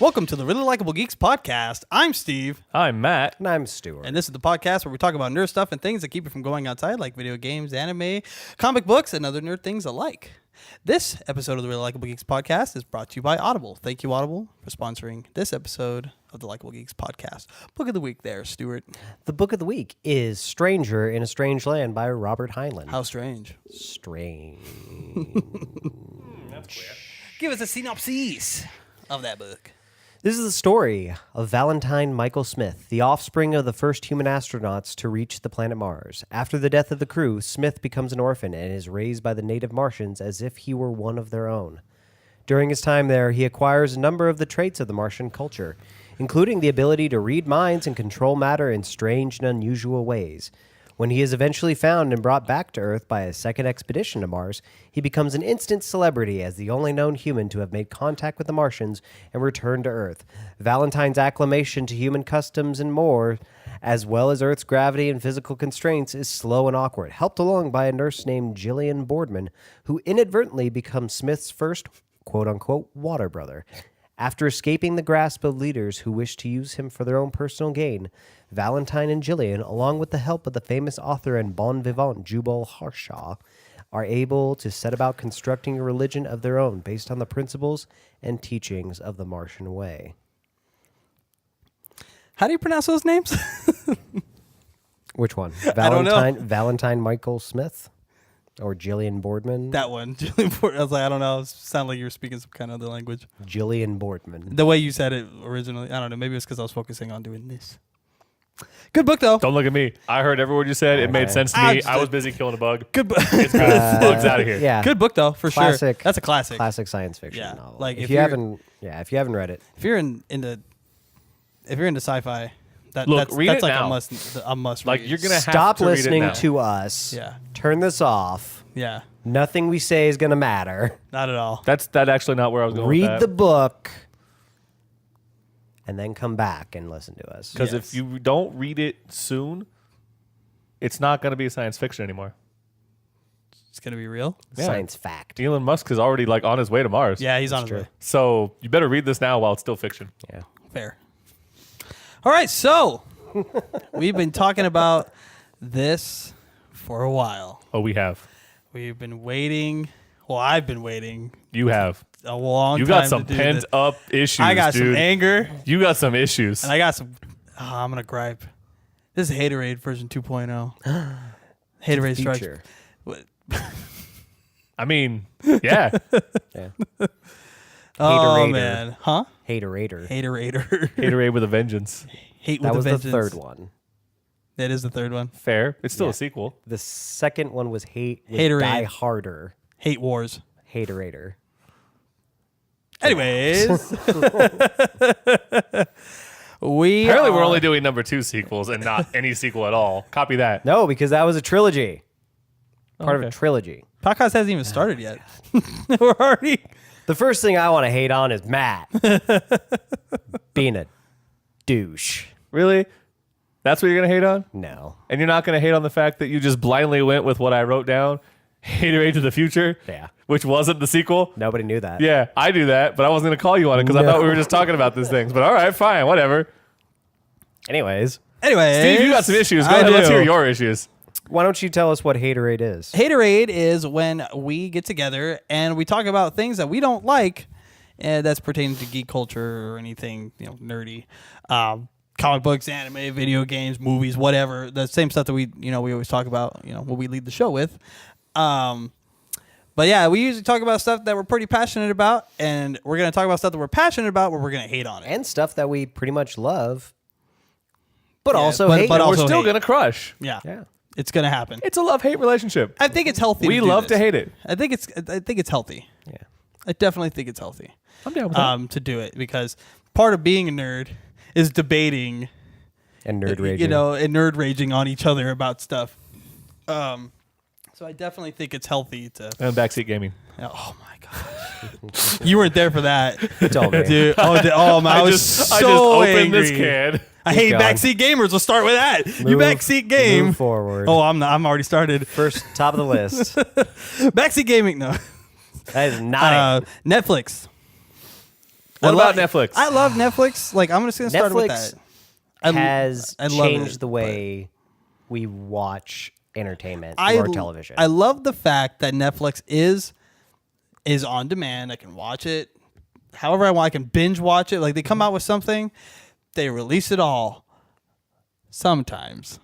Welcome to the Really Likable Geeks podcast. I'm Steve. I'm Matt. And I'm Stuart. And this is the podcast where we talk about nerd stuff and things that keep you from going outside, like video games, anime, comic books, and other nerd things alike. This episode of the Really Likable Geeks podcast is brought to you by Audible. Thank you, Audible, for sponsoring this episode of the Likable Geeks podcast. Book of the week there, Stuart. The book of the week is Stranger in a Strange Land by Robert Heinlein. How strange. Strange. That's weird. Give us a synopsis of that book. This is the story of Valentine Michael Smith, the offspring of the first human astronauts to reach the planet Mars. After the death of the crew, Smith becomes an orphan and is raised by the native Martians as if he were one of their own. During his time there, he acquires a number of the traits of the Martian culture, including the ability to read minds and control matter in strange and unusual ways. When he is eventually found and brought back to Earth by a second expedition to Mars, he becomes an instant celebrity as the only known human to have made contact with the Martians and returned to Earth. Valentine's acclimation to human customs and more, as well as Earth's gravity and physical constraints, is slow and awkward, helped along by a nurse named Gillian Boardman, who inadvertently becomes Smith's first quote-unquote water brother. After escaping the grasp of leaders who wish to use him for their own personal gain, Valentine and Gillian, along with the help of the famous author and bon vivant Jubal Harshaw, are able to set about constructing a religion of their own based on the principles and teachings of the Martian way. How do you pronounce those names? Which one? I don't know. Valentine Michael Smith? Or Gillian Boardman? That one. I was like, I don't know. It sounded like you were speaking some kind of other language. Gillian Boardman. The way you said it originally, I don't know. Maybe it's because I was focusing on doing this. Good book, though. Don't look at me. I heard every word you said. It made sense to me. I was busy killing a bug. Good book. It's good. Bugs out of here. Yeah. Good book, though, for Classic. sure. That's a classic. Classic science fiction Yeah, novel. like if if you you're- haven't read it, If you're into sci-fi, Look, that's read like it now. a must Like read. you're gonna stop have to read it listening now. to us. Yeah. Turn this off. Yeah. Nothing we say is gonna matter. Not at all. That's actually not where I was going. Read with the that. book, and then come back and listen to us. Because Yes. if you don't read it soon, it's not gonna be science fiction anymore. It's gonna be real. Yeah. Science fact. Elon Musk is already like on his way to Mars. Yeah, he's on his true. way. So you better read this now while it's still fiction. Yeah. Fair. All right, so we've been talking about this for a while. Oh, we have. We've been waiting. Well, I've been waiting You have. a long You time. got some to do pent this. up issues. I got dude. some anger, You got some issues. and I got some. I'm gonna gripe. This is Haterade version 2.0. Haterade strikes. Feature. What? I mean, yeah. Yeah. Oh Haterade. man, huh? Haterator. Haterator. Haterade with a vengeance. Hate That with was a the vengeance. third one. That is the third one. Fair. It's still Yeah. a sequel. The second one was Haterade. Die Harder. Hate wars. Haterator. Anyways, we Apparently, we're are- only doing number 2 sequels and not any sequel at all. Copy that. No, because that was a trilogy. Part of a Okay. trilogy. podcast hasn't even started yet. We're already. The first thing I want to hate on is Matt being a douche. Really? That's what you're going to hate on? No. And you're not going to hate on the fact that you just blindly went with what I wrote down, Haterade to the Future? Yeah. Which wasn't the sequel? Nobody knew that. Yeah, I do that, but I wasn't going to call you on it because I No. thought we were just talking about these things. But all right, fine, whatever. Anyways, Anyways, Steve, you got some issues. Go I ahead, let's do. hear your issues. why don't you tell us what Haterade is? Haterade is when we get together and we talk about things that we don't like, that's pertaining to geek culture or anything nerdy. Comic books, anime, video games, movies, whatever. The same stuff that we always talk about. What we lead the show with. But yeah, we usually talk about stuff that we're pretty passionate about, and we're gonna talk about stuff that we're passionate about, where we're gonna hate on it. And stuff that we pretty much love, but Yeah, also but- hate. but We're also still hate. going to crush. Yeah, Yeah. it's gonna happen. It's a love-hate relationship. I think it's healthy. We to do love this. to hate it. I think it's healthy. Yeah. I definitely think it's healthy. I'm down with that. To do it, because part of being a nerd is debating, And nerd raging. and nerd raging on each other about stuff. So I definitely think it's healthy to. And backseat gaming. Oh my gosh, you weren't there for that, You told me. dude. Oh man, I was I just so opened angry. this can. I hate God. backseat gamers. Let's start with that. You backseat game. Move forward. Oh, I'm already started. First, top of the list. Backseat gaming. No. That is not it. Netflix. What about Netflix? I love Netflix. Like, I'm just going to start with Netflix that. has I love changed it, the way we watch entertainment I or television. I love the fact that Netflix is on demand. I can watch it however I want. I can binge watch it. Like, they come out with something, they release it all. Sometimes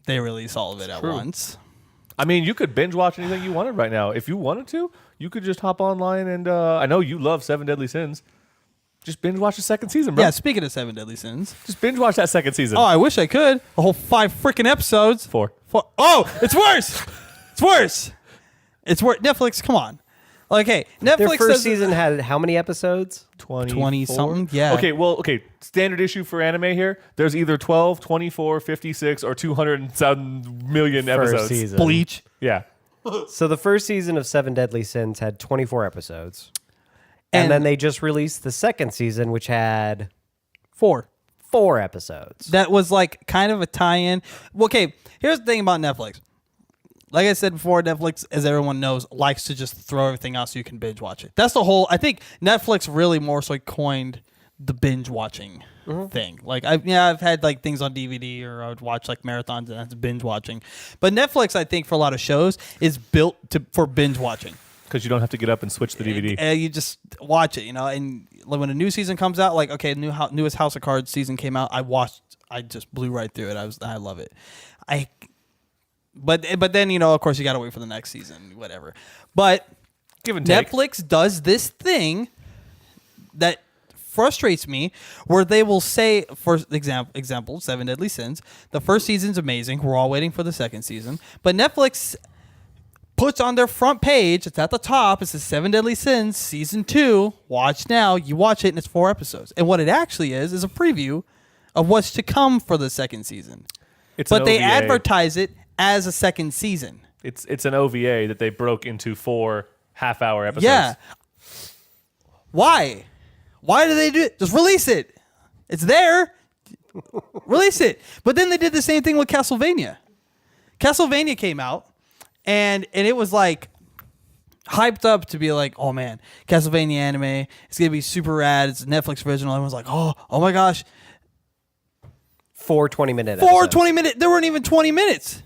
they release all of it at once. I mean, you could binge watch anything you wanted right now. If you wanted to, you could just hop online and I know you love Seven Deadly Sins. Just binge watch the second season, bro. Yeah, speaking of Seven Deadly Sins. Just binge watch that second season. Oh, I wish I could. A whole 5 freaking episodes. 4. Oh, it's worse. It's worse. It's worse. Netflix, come on. Like, hey, Netflix Their first says season had how many episodes? 20 something. Yeah. Okay, standard issue for anime here. There's either 12, 24, 56, or 200 million First episodes. season. Bleach. Yeah. So the first season of Seven Deadly Sins had 24 episodes. And then they just released the second season, which had 4. 4 episodes. That was like kind of a tie-in. Okay, here's the thing about Netflix. Like I said before, Netflix, as everyone knows, likes to just throw everything out so you can binge watch it. That's the whole. I think Netflix really more so coined the binge watching thing. Like I've had like things on DVD or I would watch like marathons and that's binge watching. But Netflix, I think for a lot of shows, is built for binge watching. Because you don't have to get up and switch the DVD. You just watch it, you know. And when a new season comes out, like newest House of Cards season came out, I just blew right through it. I love it. But then, you know, of course, you got to wait for the next season, whatever. But Give and take. Netflix does this thing that frustrates me, where they will say, for example, Seven Deadly Sins, the first season's amazing. We're all waiting for the second season. But Netflix puts on their front page, it's at the top, it says Seven Deadly Sins, Season 2, watch now. You watch it, and it's 4 episodes. And what it actually is a preview of what's to come for the second season. But they advertise it as a second season. It's an OVA that they broke into 4 half-hour episodes. Yeah. Why? Why do they do it? Just release it. It's there. Release it. But then they did the same thing with Castlevania. Castlevania came out, and it was like hyped up to be like, oh man, Castlevania anime. It's gonna be super rad. It's a Netflix original. Everyone's like, oh my gosh. 4 20-minute Four episodes. 20-minute. There weren't even 20 minutes.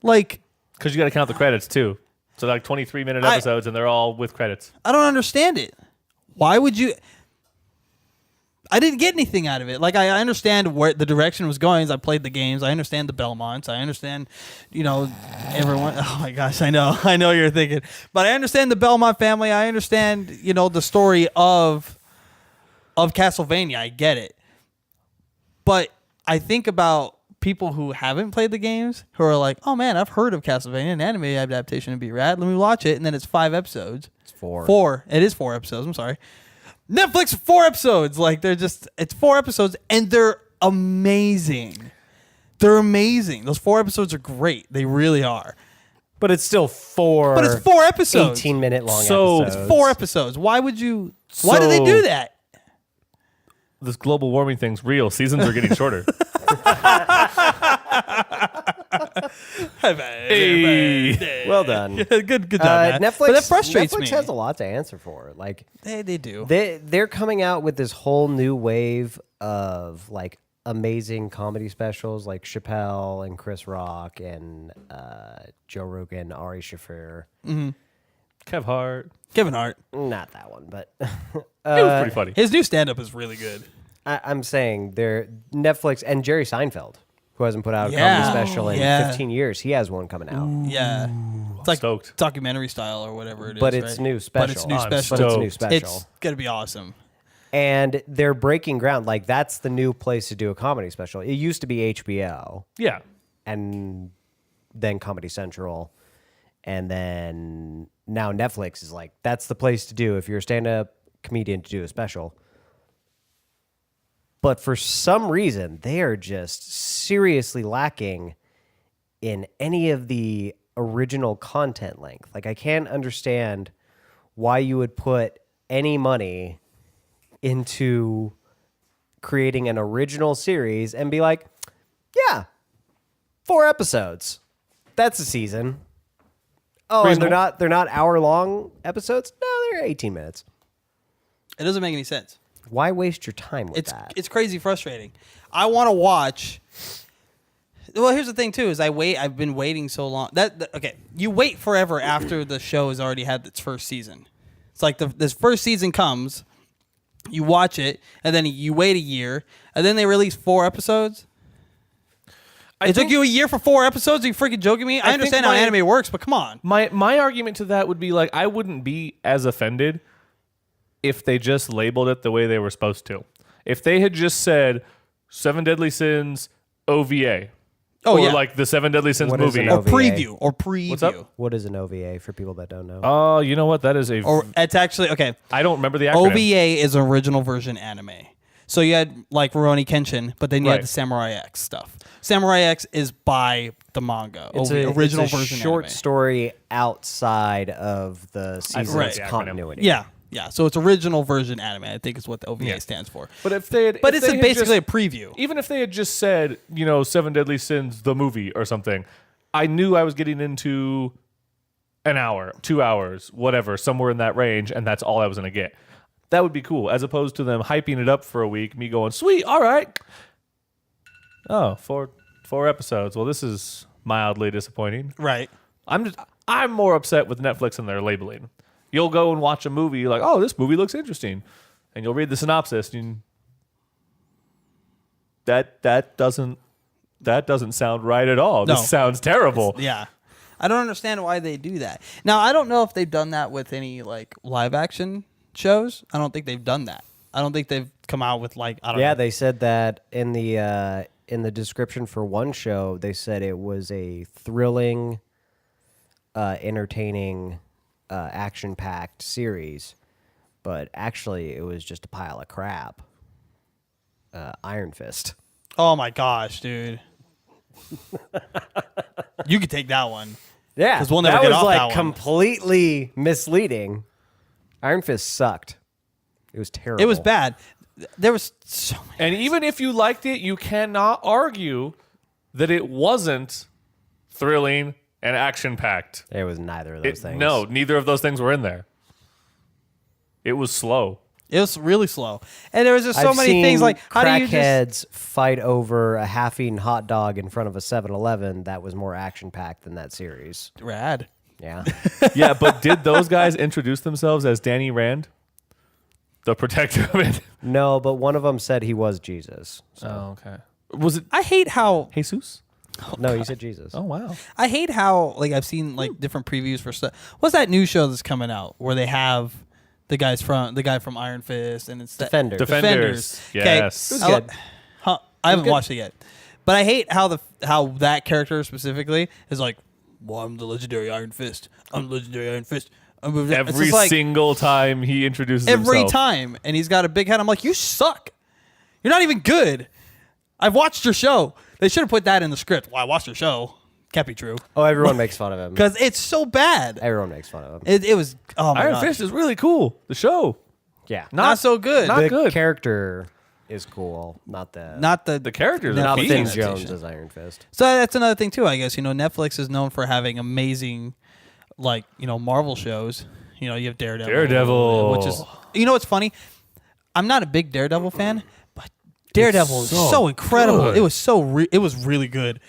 Like, because you got to count the credits too. So like 23-minute episodes, and they're all with credits. I don't understand it. Why would you? I didn't get anything out of it. Like, I understand where the direction was going as I played the games. I understand the Belmonts. I understand, you know, everyone. Oh my gosh, I know you're thinking. But I understand the Belmont family. I understand, you know, the story of Castlevania. I get it. But I think about people who haven't played the games who are like, oh man, I've heard of Castlevania, an anime adaptation would be rad. Let me watch it. And then it's 5 episodes. It's 4. 4. It is 4 episodes. I'm sorry. Netflix, 4 episodes. Like, it's 4 episodes and they're amazing. They're amazing. Those 4 episodes are great. They really are. But it's still 4. But it's 4 episodes. 18-minute long episodes. It's 4 episodes. Why do they do that? This global warming thing's real. Seasons are getting shorter. Hey. Well done. Good job, Matt. Netflix, but that frustrates me. Netflix has a lot to answer for. Like They do. They're coming out with this whole new wave of like amazing comedy specials, like Chappelle and Chris Rock and Joe Rogan, Ari Shaffir. Mm-hmm. Kevin Hart. Not that one, but It was pretty funny. His new stand-up is really good. I'm saying they're Netflix and Jerry Seinfeld, who hasn't put out a comedy special in 15 years. He has one coming out. Yeah. It's like stoked. documentary style or whatever it is. But it's new special. But it's new I'm special. But it's new stoked. special. It's going to be awesome. And they're breaking ground. Like, that's the new place to do a comedy special. It used to be HBO. Yeah. And then Comedy Central. And then now Netflix is like, that's the place to do if you're a stand-up comedian to do a special. But for some reason, they are just seriously lacking in any of the original content length. Like, I can't understand why you would put any money into creating an original series and be like, yeah, 4 episodes. That's a season. Oh, Reasonable. and they're not hour-long episodes? No, they're 18 minutes. It doesn't make any sense. Why waste your time with that? It's crazy frustrating. I want to watch. Well, here's the thing too: is I've been waiting so long. Okay, you wait forever after the show has already had its first season. It's like this first season comes, you watch it, and then you wait a year, and then they release 4 episodes. It took you a year for 4 episodes? Are you freaking joking me? I understand how anime works, but come on. My argument to that would be like, I wouldn't be as offended if they just labeled it the way they were supposed to. If they had just said 7 Deadly Sins OVA. Oh, or yeah. like the 7 Deadly Sins What is movie. an OVA? Or preview. What's up? What is an OVA for people that don't know? Oh, you know what? That is Or it's actually, okay. I don't remember the acronym. OVA is original version anime. So you had like Rurouni Kenshin, but then you Right. had the Samurai X stuff. Samurai X is by the manga. It's Original it's a version short anime. story outside of the season's Right. continuity. Yeah. Yeah. So it's original version anime, I think is what the OVA Yeah. stands for. But if they had, But if it's they had basically just- a preview. even if they had just said, 7 Deadly Sins, the movie or something, I knew I was getting into an hour, 2 hours, whatever, somewhere in that range, and that's all I was going to get. That would be cool, as opposed to them hyping it up for a week, me going, sweet, all right. Oh, four episodes. Well, this is mildly disappointing. Right. I'm more upset with Netflix and their labeling. You'll go and watch a movie, you're like, oh, this movie looks interesting. And you'll read the synopsis, and that doesn't sound right at all. No. This sounds terrible. Yeah. I don't understand why they do that. Now, I don't know if they've done that with any like live action shows. I don't think they've done that. I don't think they've come out with like, I don't know. Yeah, they said that in the description for one show. They said it was a thrilling, entertaining, action-packed series, but actually it was just a pile of crap. Iron Fist. Oh my gosh, dude. You could take that one. Yeah, 'Cause we'll never that get was off like that one. completely misleading. Iron Fist sucked. It was terrible. It was bad. There was so many. And even if you liked it, you cannot argue that it wasn't thrilling and action-packed. It was neither of those things. No, neither of those things were in there. It was slow. It was really slow. And there was just so I've many seen things like, how do you just... crackheads fight over a half-eaten hot dog in front of a 7-Eleven that was more action-packed than that series. Rad. Yeah. Yeah, but did those guys introduce themselves as Danny Rand? The protector of it? No, but one of them said he was Jesus. So. Oh, okay. Was it I hate how... Jesus? No, he said Jesus. Oh, wow. I hate how, like, I've seen, like, different previews for stuff. What's that new show that's coming out where they have the guy from Iron Fist and it's Defenders. Defenders. Okay. Yes. It was I- good. Huh, I haven't watched it yet, but I hate how that character specifically is like, well, I'm the legendary Iron Fist. I'm the legendary Iron Fist. It's Every just like, single time he introduces every himself. time, and he's got a big head. I'm like, you suck. You're not even good. I've watched your show. They should have put that in the script. Well, I watched your show. Can't be true Oh, everyone makes fun of him. because it's so bad. Everyone makes fun of him. It was. Oh my Iron gosh. Fist is really cool. The show. Yeah. Not so good. Not the good. character is cool, not the Not the The characters Not are not the Finn beast. Jones as Iron Fist. So that's another thing too, I guess. Netflix is known for having amazing, like, Marvel shows. You have Daredevil. which is, what's funny? I'm not a big Daredevil fan, but Daredevil is so incredible. good. It was it was really good.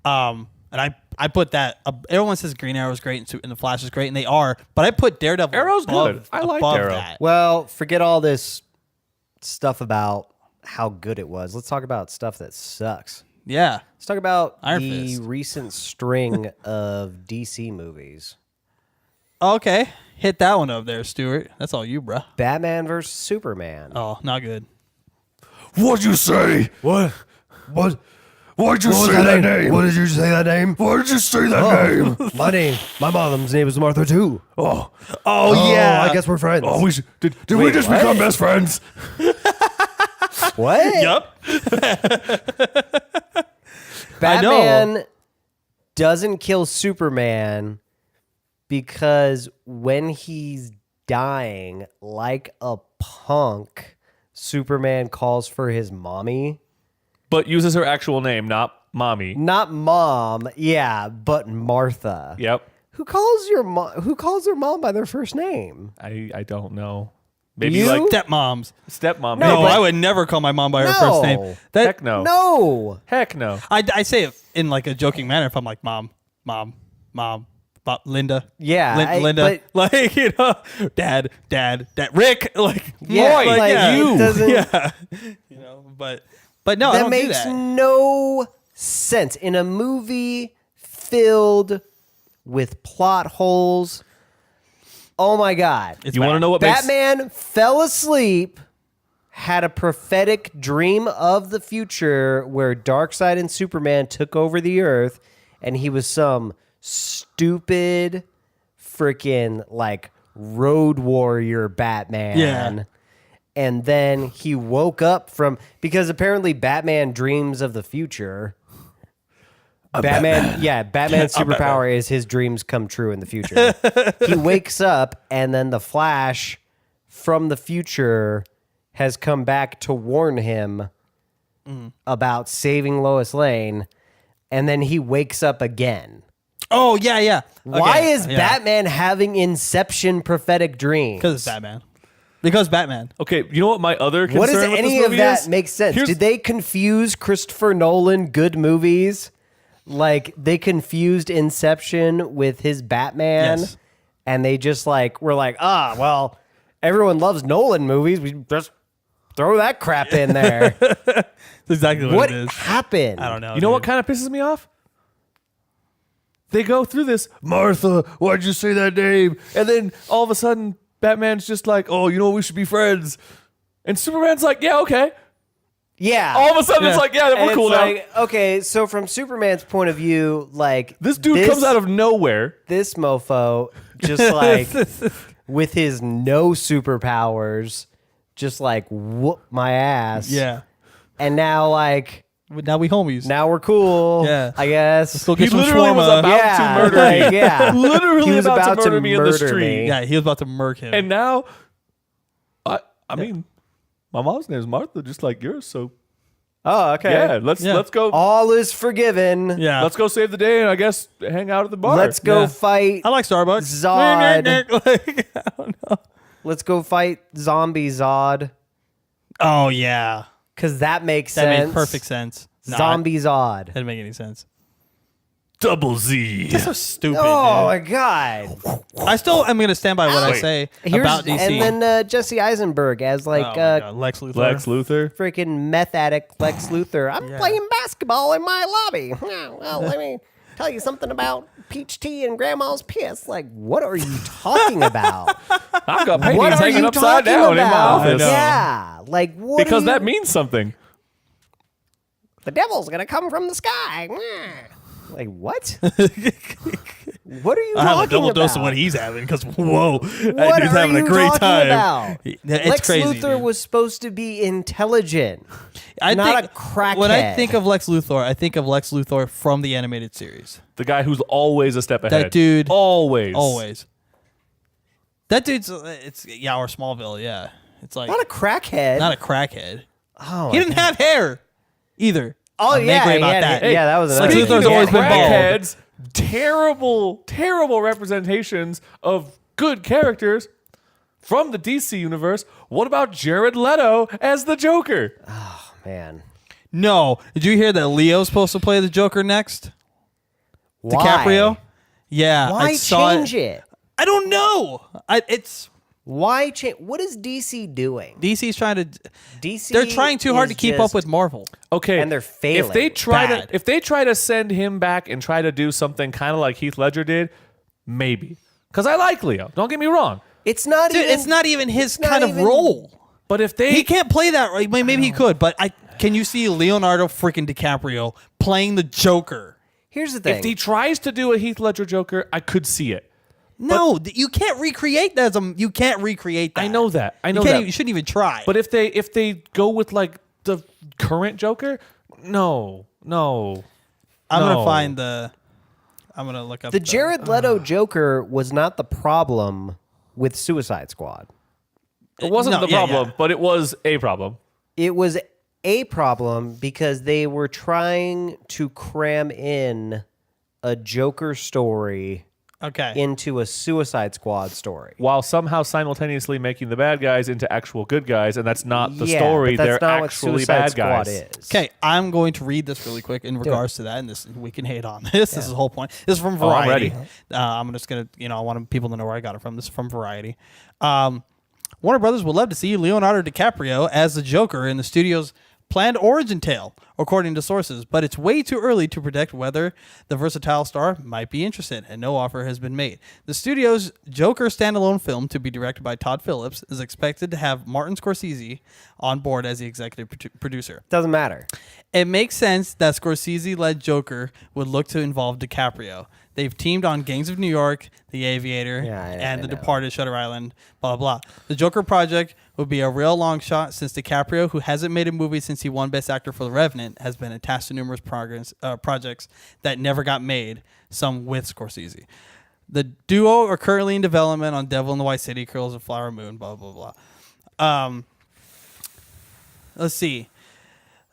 And I put that. Everyone says Green Arrow is great and the Flash is great, and they are. But I put Daredevil. Arrow's above, good. I like above Arrow. that. Well, forget all this stuff about how good it was. Let's talk about stuff that sucks. Yeah. Let's talk about Iron the Fist. recent string of DC movies. Okay. Hit that one up there, Stuart. That's all you, bruh. Batman versus Superman. Oh, not good. What'd you say? What? What? Why'd you What say was that that name? What did you say that name? Why did you say that name? My mom's name is Martha too. Oh, yeah. I guess we're friends. oh, we should, did we Wait, just what? become best friends? What? Yup. Batman doesn't kill Superman because when he's dying like a punk, Superman calls for his mommy. But uses her actual name, not mommy. Not mom, yeah, but Martha. Yep. Who calls their mom by their first name? I don't know. Maybe You? like Stepmoms. stepmom. No, maybe. I would never call my mom by her first name. That, Heck no. No. Heck no. I say it in like a joking manner if I'm like, mom, Linda. Yeah, Linda. Like, dad, Rick. Like, Yeah, Roy. like, yeah. it doesn't- Yeah. But no, I That don't do makes that. no sense. In a movie filled with plot holes, oh my God. It's You want to bad. know what makes Batman fell asleep, had a prophetic dream of the future where Darkseid and Superman took over the Earth, and he was some stupid freaking like road warrior Batman. Yeah. And then he woke up because apparently Batman dreams of the future. Batman's superpower is his dreams come true in the future. He wakes up, and then the Flash from the future has come back to warn him about saving Lois Lane, and then he wakes up again. Oh, yeah. Why Okay, is yeah. Batman having Inception prophetic dreams? Because it's Batman. Because Batman. Okay, you know what my other concern What does with any this of movie that is? make sense? Here's- Did they confuse Christopher Nolan good movies? Like they confused Inception with his Batman, Yes. and they just like were like, well, everyone loves Nolan movies. We just throw that crap in there. That's exactly what What it is. happened? I don't know. You know what kind of pisses me off? They go through this, Martha, why'd you say that name? And then all of a sudden, Batman's just like, oh, you know, we should be friends. And Superman's like, yeah, okay. Yeah. All of a sudden, it's Yeah. like, yeah, And we're it's cool now. like, okay, so from Superman's point of view, like This dude comes out of nowhere. this mofo, just like with his no superpowers, just like whoop my ass. Yeah. And now like Now we homies. now we're cool. Yeah. I guess. Let's go He get some literally was shawarma. about Yeah, to murder like, me. yeah. Literally He was about to murder me in the murder street. me. Yeah, he was about to murk him. And now, I mean, my mom's name is Martha, just like yours. So Oh, okay. yeah, let's go. All is forgiven. yeah. Let's go save the day and I guess hang out at the bar. Let's go Yeah. fight. I like Starbucks. Zod. Like, I don't know. Let's go fight Zombie Zod. Oh, yeah. Because that makes That sense. made perfect sense. Nah, Zombie Zod. That didn't make any sense. Double Z. That's so stupid. Oh, my dude. God. I still am going to stand by what I say about DC. And then Jesse Eisenberg as Oh my like God, Lex Luthor. Lex Luthor. freaking meth addict Lex Luthor. I'm Yeah. playing basketball in my lobby. Well, let me tell you something about peach tea and grandma's piss. Like, what are you talking about? I've got What paintings are hanging you upside talking down in my about? office. I know. Yeah, like what? Because are you- that means something. the devil's gonna come from the sky. Like what? What are you I have a talking double about? dose of what he's having because, whoa, that What dude's are having a you great talking time. about? It's Lex crazy. Luthor dude. was supposed to be intelligent. I not think, a crackhead. When I think of Lex Luthor, I think of Lex Luthor from the animated series. The guy who's always a step ahead. dude- Always. Always. That dude's, or Smallville, yeah. It's like, Not a crackhead. not a crackhead. oh, He didn't have hair either. Oh I'm yeah, angry about yeah, that. yeah. That was Lex another Luthor's thing. Speaking always of been bald. crackheads, terrible representations of good characters from the DC universe. What about Jared Leto as the Joker? Man, No. Did you hear that Leo's supposed to play the Joker next? why? DiCaprio? Yeah. Why I saw change it? I don't know. It's Why change? What is DC doing? DC's trying to. DC. They're trying too hard to is keep up just- with Marvel. Okay, And they're failing. Bad. if they try to send him back and try to do something kind of like Heath Ledger did, maybe. Because I like Leo. Don't get me wrong. It's not Dude, even. it's not even his not kind of even- role. But if they He can't play that right. Maybe he could, but can you see Leonardo freaking DiCaprio playing the Joker? Here's the thing. if he tries to do a Heath Ledger Joker, I could see it. No, you can't recreate that. You can't recreate that. I know that. I know you can't that. even- you shouldn't even try. But if they go with like the current Joker, no. I'm no. gonna find the. I'm gonna look up the Jared Leto Joker was not the problem with Suicide Squad. It wasn't No, the yeah, problem, yeah. but it was a problem. It was a problem because they were trying to cram in a Joker story Okay. into a Suicide Squad story. While somehow simultaneously making the bad guys into actual good guys, and that's not the Yeah, story. but that's They're not what actually Suicide bad Squad guys. is. Okay, I'm going to read this really quick in regards to that, and this we can hate on this. This is the whole point. This is from Oh, I'm Variety. ready. I'm just gonna, I want people to know where I got it from. This is from Variety. Warner Brothers would love to see Leonardo DiCaprio as the Joker in the studio's planned origin tale, according to sources, but it's way too early to predict whether the versatile star might be interested, and no offer has been made. The studio's Joker standalone film, to be directed by Todd Phillips, is expected to have Martin Scorsese on board as the executive producer. Doesn't matter. It makes sense that Scorsese-led Joker would look to involve DiCaprio. They've teamed on Gangs of New York, The Aviator, and The Departed, Shutter Island, blah, blah, blah. The Joker project would be a real long shot since DiCaprio, who hasn't made a movie since he won Best Actor for The Revenant, has been attached to numerous projects that never got made, some with Scorsese. The duo are currently in development on Devil in the White City, Curls of Flower Moon, blah, blah, blah. Let's see.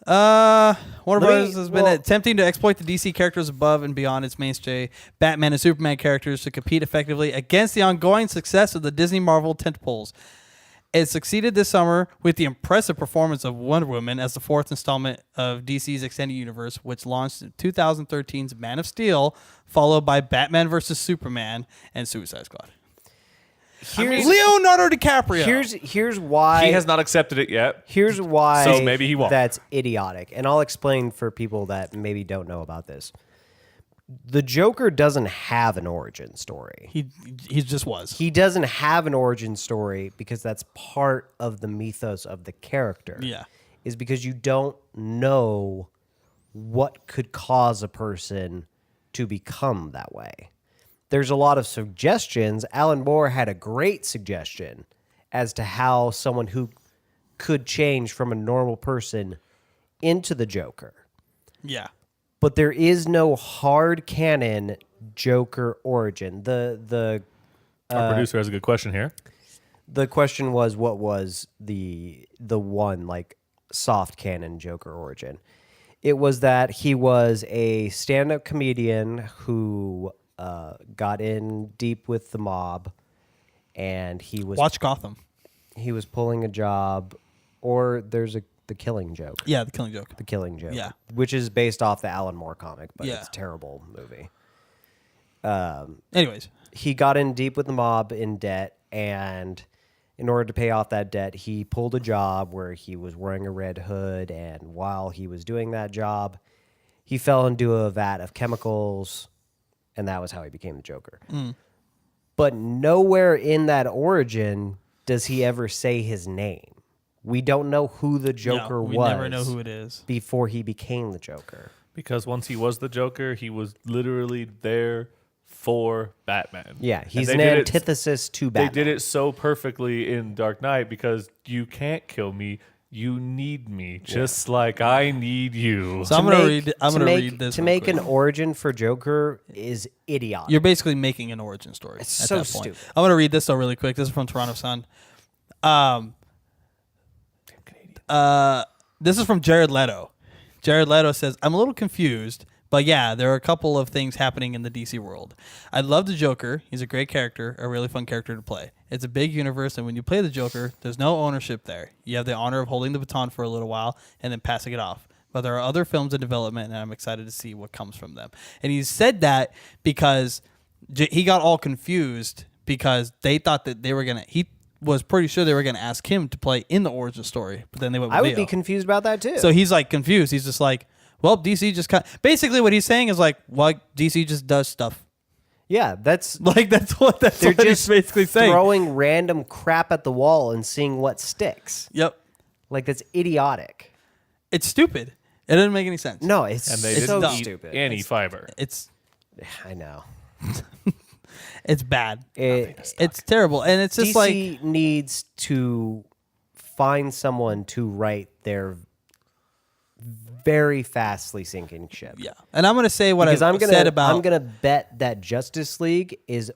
Warner Brothers has been attempting to exploit the DC characters above and beyond its mainstay Batman and Superman characters to compete effectively against the ongoing success of the Disney Marvel tentpoles. It succeeded this summer with the impressive performance of Wonder Woman as the fourth installment of DC's Extended Universe, which launched in 2013's Man of Steel, followed by Batman vs. Superman and Suicide Squad. Leonardo DiCaprio. Here's why He has not accepted it yet. Here's why. So maybe he won't. That's idiotic, and I'll explain for people that maybe don't know about this. The Joker doesn't have an origin story. He just was. He doesn't have an origin story because that's part of the mythos of the character. Yeah. Is because you don't know what could cause a person to become that way. There's a lot of suggestions. Alan Moore had a great suggestion as to how someone who could change from a normal person into the Joker. Yeah. But there is no hard canon Joker origin. The Our producer has a good question here. The question was, what was the one like soft canon Joker origin? It was that he was a stand-up comedian who got in deep with the mob, and he was Watch Gotham. He was pulling a job, or there's the Killing Joke. Yeah, The Killing Joke. The Killing Joke. Yeah. Which is based off the Alan Moore comic, but Yeah. it's a terrible movie. Anyways. He got in deep with the mob in debt, and in order to pay off that debt, he pulled a job where he was wearing a red hood, and while he was doing that job, he fell into a vat of chemicals, and that was how he became the Joker. But nowhere in that origin does he ever say his name. We don't know who the Joker we was. never know who it is. Before he became the Joker. Because once he was the Joker, he was literally there for Batman. Yeah, he's And an they did it- antithesis to Batman. They did it so perfectly in Dark Knight because you can't kill me. You need me, just like I need you. So I'm gonna read. I'm gonna read this. To real make quick. an origin for Joker is idiotic. You're basically making an origin story. It's at so that point. stupid. I'm gonna read this though really quick. This is from Toronto Sun. This is from Jared Leto. Jared Leto says, "I'm a little confused, but yeah, there are a couple of things happening in the DC world. I love the Joker. He's a great character, a really fun character to play. It's a big universe, and when you play the Joker, there's no ownership there. You have the honor of holding the baton for a little while and then passing it off. But there are other films in development, and I'm excited to see what comes from them." And he said that because he got all confused because they thought that they were gonna. He was pretty sure they were gonna ask him to play in the origin story, but then they went with I would Leo. be confused about that too. So he's like confused. He's just like, well, DC just basically what he's saying is like, well, DC just does stuff. yeah, that's Like that's what they're he's just basically saying. throwing random crap at the wall and seeing what sticks. Yep, Like that's idiotic. it's stupid. It doesn't make any sense. No, it's And they so didn't eat stupid. any fiber. It's I know. bad. It's terrible, and it's just DC like needs to find someone to write their very fastly sinking ship. yeah. And I'm gonna say what Because I said about. I'm gonna bet that Justice League is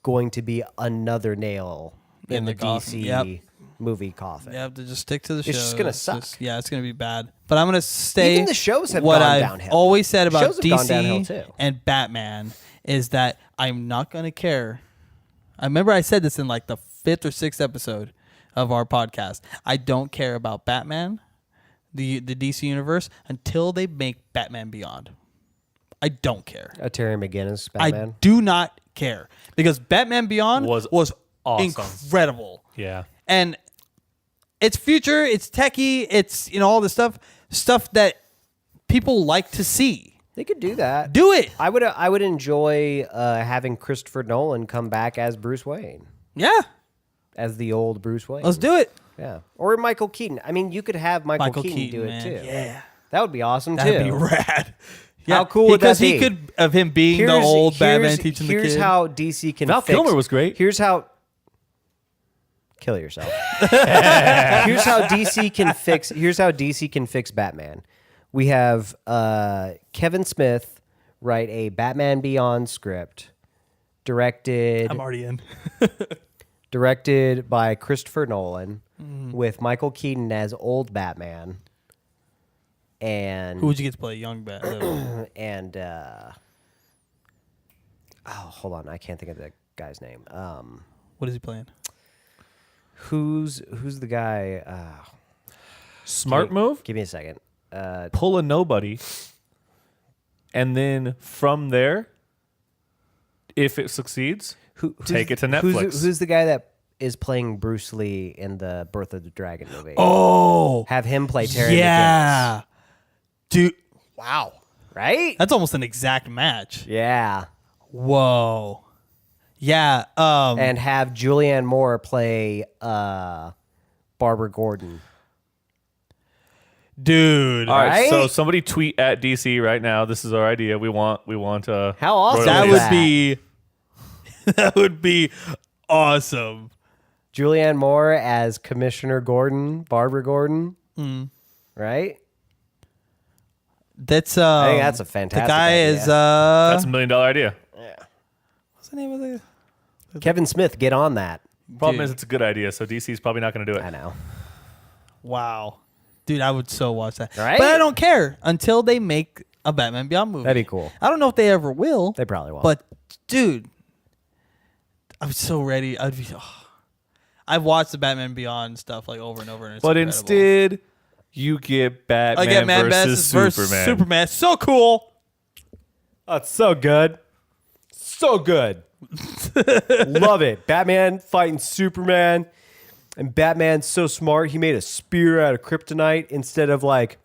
going to be another nail in the coffin. DC Yep. movie coffin. You have to just stick to the show. It's just gonna suck. Yeah, it's gonna be bad. But I'm gonna say Even the shows have what gone I've downhill. always said about Shows have gone downhill DC too. and Batman is that I'm not going to care. I remember I said this in like the 5th or 6th episode of our podcast. I don't care about Batman, the DC universe, until they make Batman Beyond. I don't care. A Terry McGinnis Batman. I do not care because Batman Beyond was awesome. Incredible. Yeah. And it's future, it's techie, it's all this stuff that people like to see. They could do that. Do it. I would enjoy having Christopher Nolan come back as Bruce Wayne, Yeah. as the old Bruce Wayne. Let's do it. Yeah, or Michael Keaton. I mean, you could have Michael Keaton do it man. too. Yeah. That would be awesome That'd too. be rad. How cool would that be? Because he could, of him being the old Batman teaching the kid. Here's how DC can Val fix. Kilmer was great. Here's how. Kill yourself. Here's how DC can fix. Here's how DC can fix Batman. We have Kevin Smith write a Batman Beyond script, directed. I'm already in. Directed by Christopher Nolan, with Michael Keaton as old Batman. And Who would you get to play young Batman? and hold on, I can't think of the guy's name. What is he playing? Who's the guy? Smart move. Give me a second. Pull a nobody, and then from there, if it succeeds, take it to Netflix. Who's the guy that is playing Bruce Lee in the Birth of the Dragon movie? Oh, Have him play Terry yeah, dude. Wow, McGinnis. Right? that's almost an exact match. Yeah. Whoa, yeah. And have Julianne Moore play Barbara Gordon. dude, All right, so Right? somebody tweet at DC right now. This is our idea. We want How awesome that is would that? be that would be awesome. Julianne Moore as Commissioner Gordon, Barbara Gordon. Right? That's I think that's a fantastic The guy idea. is That's $1 million idea. what's the name of the? Kevin Smith, get on that. Problem Dude. is, it's a good idea, so DC's probably not going to do it. I know. Wow, dude, I would so watch that. Right? But I don't care until they make a Batman Beyond movie. That'd be cool. I don't know if they ever will. They probably won't. But dude, I'm so ready. I've watched the Batman Beyond stuff like over and over, and it's But incredible. instead, you get Batman versus Superman. Superman, so cool. That's so good. So good. Love it. Batman fighting Superman. And Batman's so smart, he made a spear out of kryptonite instead of, like,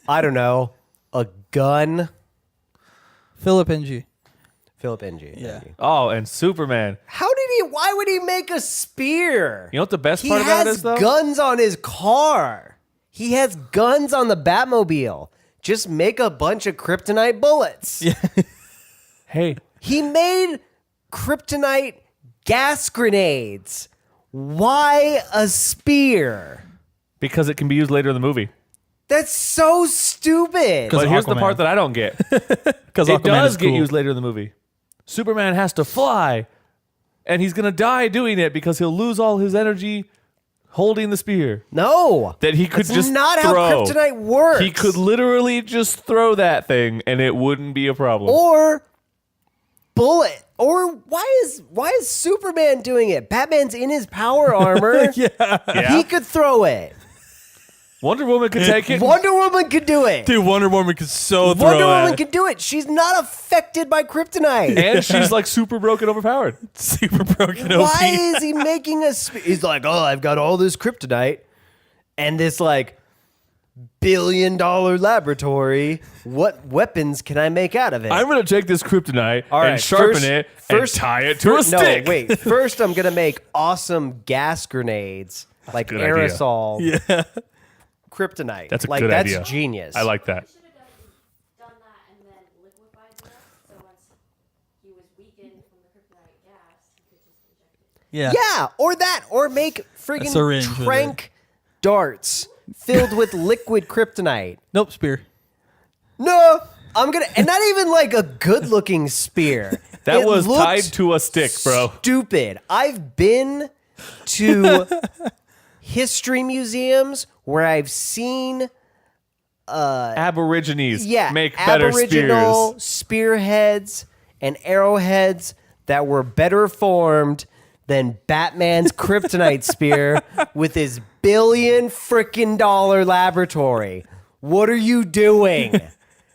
I don't know, a gun. Philip NG. Philip NG. Yeah. thank you. Oh, and Superman. Why would he make a spear? You know what the best He part about it has is, though? guns on his car. He has guns on the Batmobile. Just make a bunch of kryptonite bullets. Hey, He made kryptonite gas grenades. Why a spear? because it can be used later in the movie. That's so stupid. Because But here's the Aquaman. part that I don't get. Because It does get cool. used later in the movie. Superman has to fly, and he's going to die doing it because he'll lose all his energy holding the spear. No. That he could That's just not throw. how kryptonite works. He could literally just throw that thing, and it wouldn't be a problem. Or bullet. Or why is Superman doing it? Batman's in his power armor. Yeah. He could throw it. Wonder Woman could take it. Wonder Woman could do it. Dude, Wonder Woman could so throw Wonder Woman that. could do it. She's not affected by kryptonite. And she's like super broken, overpowered. Super broken OP. Why is he making a spear? He's like, oh, I've got all this kryptonite and this like $1 billion laboratory. What weapons can I make out of it? I'm going to take this kryptonite All and right, sharpen it and tie it to a stick. No, wait. First, I'm gonna make awesome gas grenades, like good idea. aerosol, kryptonite. That's a like, good that's idea. genius. I like that. Should have done that and then liquefied the rest. So once he was weakened from the kryptonite gas, he could just inject it. Yeah. Yeah, or that, or make A friggin' syringe with trank darts filled with liquid kryptonite. Nope, spear. No, I'm gonna, and not even like a good-looking spear. That It was looked tied to a stick, bro. Stupid. I've been to history museums where I've seen Aborigines make better Aboriginal spears. spearheads, and arrowheads that were better formed than Batman's kryptonite spear with his billion frickin' dollar laboratory. What are you doing?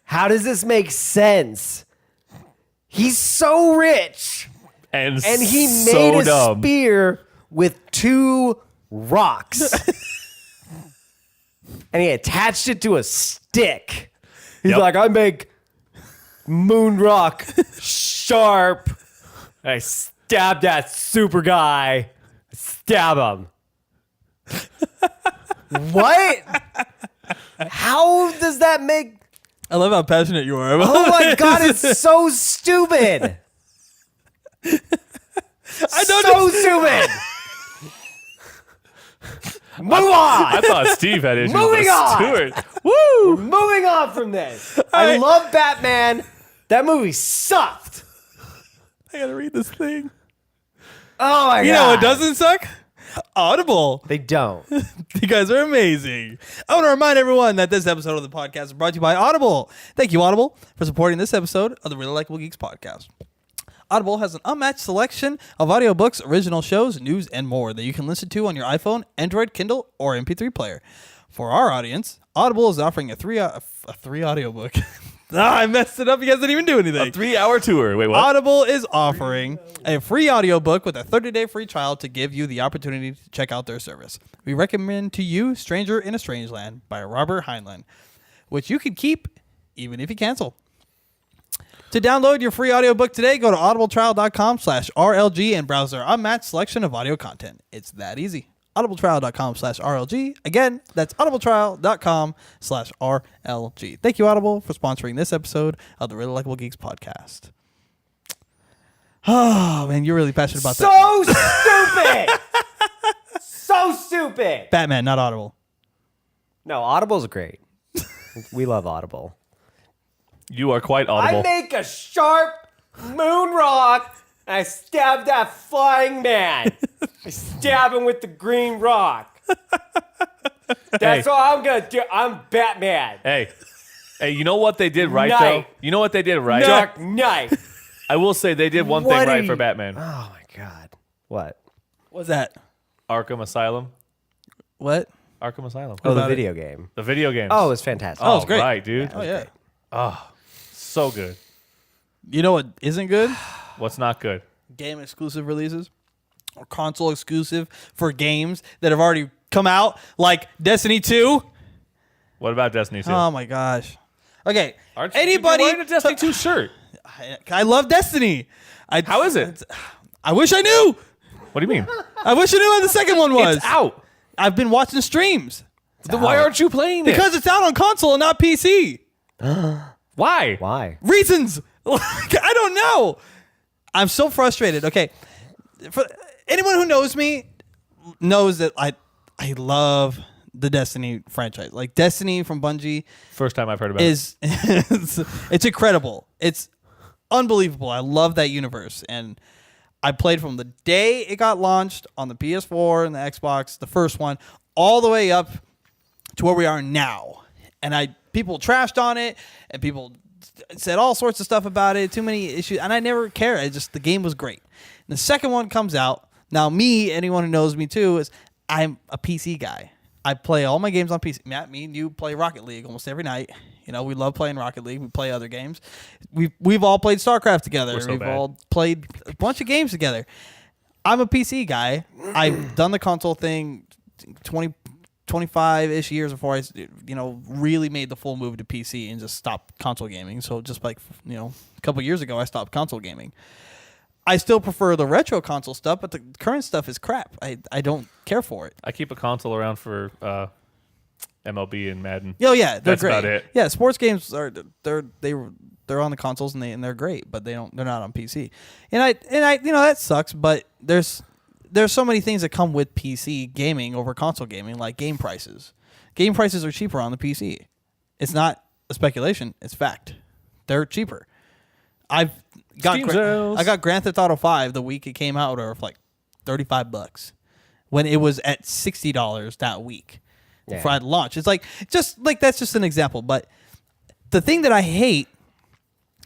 How does this make sense? He's so rich. And he so made a dumb. spear with 2 rocks. And he attached it to a stick. He's Yep. like, I make moon rock sharp. I stab that super guy. Stab him. What? How does that make... I love how passionate you are. Oh my God, it's so stupid. I don't So stupid. Move on. I thought Steve had issues Moving with on. Stuart. Woo! Moving on from this. I right. love Batman. That movie sucked. I gotta read this thing. Oh my God. You know what doesn't suck? Audible. They don't. You guys are amazing. I want to remind everyone that this episode of the podcast is brought to you by Audible. Thank you, Audible, for supporting this episode of the Really Likable Geeks podcast. Audible has an unmatched selection of audiobooks, original shows, news, and more that you can listen to on your iPhone, Android, Kindle, or MP3 player. For our audience, Audible is offering a free audiobook. I messed it up. You guys didn't even do anything. A 3-hour tour. Wait, what? Audible is offering a free audiobook with a 30-day free trial to give you the opportunity to check out their service. We recommend to you Stranger in a Strange Land by Robert Heinlein, which you can keep even if you cancel. To download your free audiobook today, go to audibletrial.com/RLG and browse their unmatched selection of audio content. It's that easy. audibletrial.com/RLG. Again, that's audibletrial.com/RLG. Thank you, Audible, for sponsoring this episode of the Really Likable Geeks podcast. Oh, man, you're really passionate about that. So stupid. So stupid. Batman, not Audible. No, Audible's great. We love Audible. You are quite audible. I make a sharp moon rock. And I stab that flying man. I stab him with the green rock. That's all I'm going to do. I'm Batman. Hey, you know what they did right, Night. though? You know what they did right? Dark Knight. I will say they did one What thing are right you- for Batman. Oh, my God. What? What's that? Arkham Asylum. What? Arkham Asylum. Oh, the about it? video game. The video games. Oh, it was fantastic. Oh, it's great. Right, dude. Oh, yeah. So good. You know what isn't good? What's not good? Game exclusive releases or console exclusive for games that have already come out, like Destiny 2. What about Destiny 2? Oh, my gosh. Okay. Aren't you Anybody wearing a Destiny 2 shirt? I love Destiny. How is it? I wish I knew. What do you mean? I wish I knew how the second one was. It's out. I've been watching streams Then why aren't you playing it? because it's out on console and not PC. Why? Why? Reasons. I don't know. I'm so frustrated. Okay. For anyone who knows me knows that I love the Destiny franchise. Like Destiny from Bungie First time I've heard about it. is it's incredible. It's unbelievable. I love that universe, and I played from the day it got launched on the PS4 and the Xbox, the first one, all the way up to where we are now. And people trashed on it, and people said all sorts of stuff about it, too many issues, and I never cared. The game was great. And the second one comes out. Now, anyone who knows me too, is I'm a PC guy. I play all my games on PC. Matt, me and you play Rocket League almost every night. You know, we love playing Rocket League. We play other games. We've all played StarCraft together. We're so We've bad. all played a bunch of games together. I'm a PC guy. I've done the console thing 25-ish years before I, really made the full move to PC and just stopped console gaming. So just like, a couple years ago, I stopped console gaming. I still prefer the retro console stuff, but the current stuff is crap. I don't care for it. I keep a console around for MLB and Madden. Oh yeah, they're That's great. about it. Yeah, sports games they're on the consoles and they're great, but they're not on PC. And I that sucks, but there's so many things that come with PC gaming over console gaming, like game prices. Game prices are cheaper on the PC. It's not a speculation; it's fact. They're cheaper. I got Grand Theft Auto 5 the week it came out for like $35 when it was at $60 that week before I'd launch. It's like that's just an example. But the thing that I hate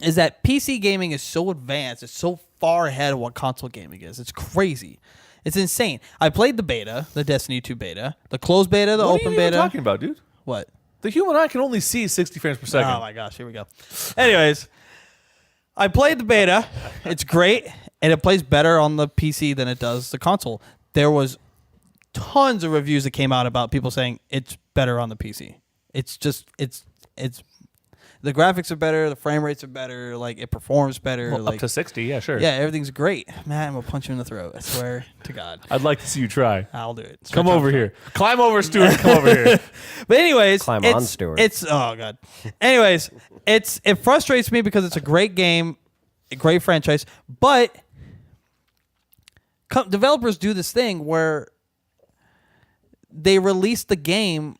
is that PC gaming is so advanced. It's so far ahead of what console gaming is. It's crazy. It's insane. I played the beta, the Destiny 2 beta, the closed beta, the open What are you beta. even talking about, dude? What? The human eye can only see 60 frames per second. Oh my gosh, here we go. Anyways, I played the beta. It's great, and it plays better on the PC than it does the console. There was tons of reviews that came out about people saying it's better on the PC. It's just it's the graphics are better, the frame rates are better, like it performs better. Well, like, up to 60, yeah, sure. yeah, everything's great. Man, I'm gonna punch you in the throat. I swear to God. I'd like to see you try. I'll do it. Come over here. Climb over, Stuart. Come over here. But anyways, Climb it's, on, Stuart. It's oh god. Anyways, it frustrates me because it's a great game, a great franchise, but developers do this thing where they release the game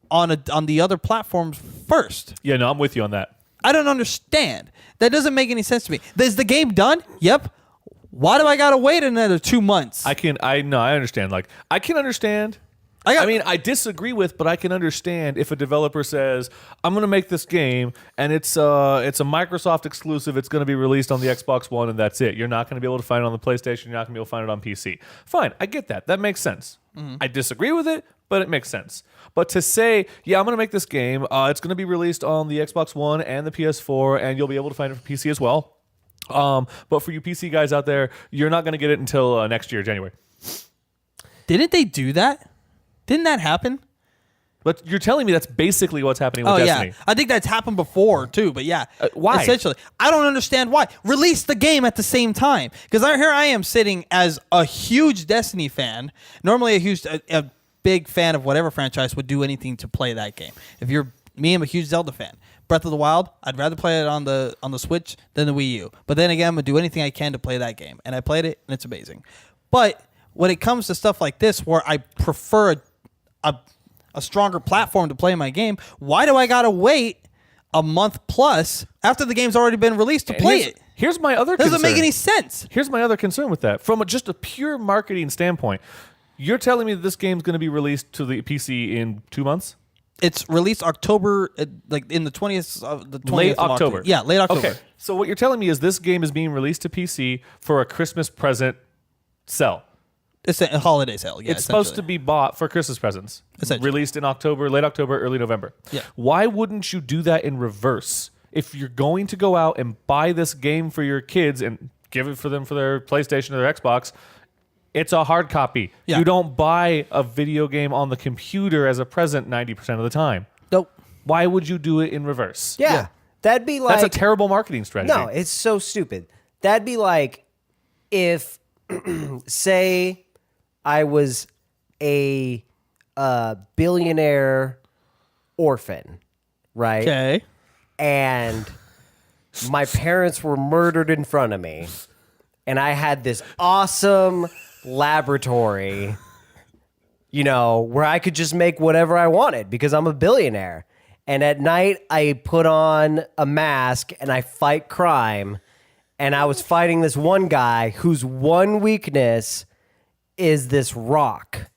on the other platforms first. Yeah, no, I'm with you on that. I don't understand. That doesn't make any sense to me. Is the game done? Yep. Why do I gotta wait another 2 months? I understand. Like, I can understand. I disagree with, but I can understand if a developer says, I'm going to make this game, and it's a Microsoft exclusive. It's going to be released on the Xbox One, and that's it. You're not going to be able to find it on the PlayStation. You're not going to be able to find it on PC. Fine, I get that. That makes sense. Mm-hmm. I disagree with it, but it makes sense. But to say, yeah, I'm going to make this game. It's going to be released on the Xbox One and the PS4, and you'll be able to find it for PC as well. But for you PC guys out there, you're not going to get it until next year, January. Didn't they do that? Didn't that happen? But you're telling me that's basically what's happening with Destiny. Yeah. I think that's happened before too, but yeah. Why? Essentially. I don't understand why. Release the game at the same time. Because here I am sitting as a huge Destiny fan. Normally a big fan of whatever franchise would do anything to play that game. If you're me, I'm a huge Zelda fan. Breath of the Wild, I'd rather play it on the Switch than the Wii U. But then again, I'm going to do anything I can to play that game. And I played it, and it's amazing. But when it comes to stuff like this where I prefer a stronger platform to play my game, why do I gotta wait a month plus after the game's already been released to play it? Here's my other concern. Doesn't make any sense. Here's my other concern with that. From just a pure marketing standpoint, you're telling me that this game's going to be released to the PC in 2 months? It's released October, like in the 20th of the 20th late of October. Yeah, late October. Okay, so what you're telling me is this game is being released to PC for a Christmas present sell. It's a holiday sale. Yeah, it's supposed to be bought for Christmas presents. Released in October, late October, early November. Yeah. Why wouldn't you do that in reverse? If you're going to go out and buy this game for your kids and give it for them for their PlayStation or their Xbox, it's a hard copy. Yeah. You don't buy a video game on the computer as a present 90% of the time. Nope. Why would you do it in reverse? Yeah. That'd be like... That's a terrible marketing strategy. No, it's so stupid. That'd be like if, say, I was a billionaire orphan, right? Okay. And my parents were murdered in front of me, and I had this awesome laboratory, where I could just make whatever I wanted because I'm a billionaire. And at night, I put on a mask and I fight crime. And I was fighting this one guy whose one weakness is this rock.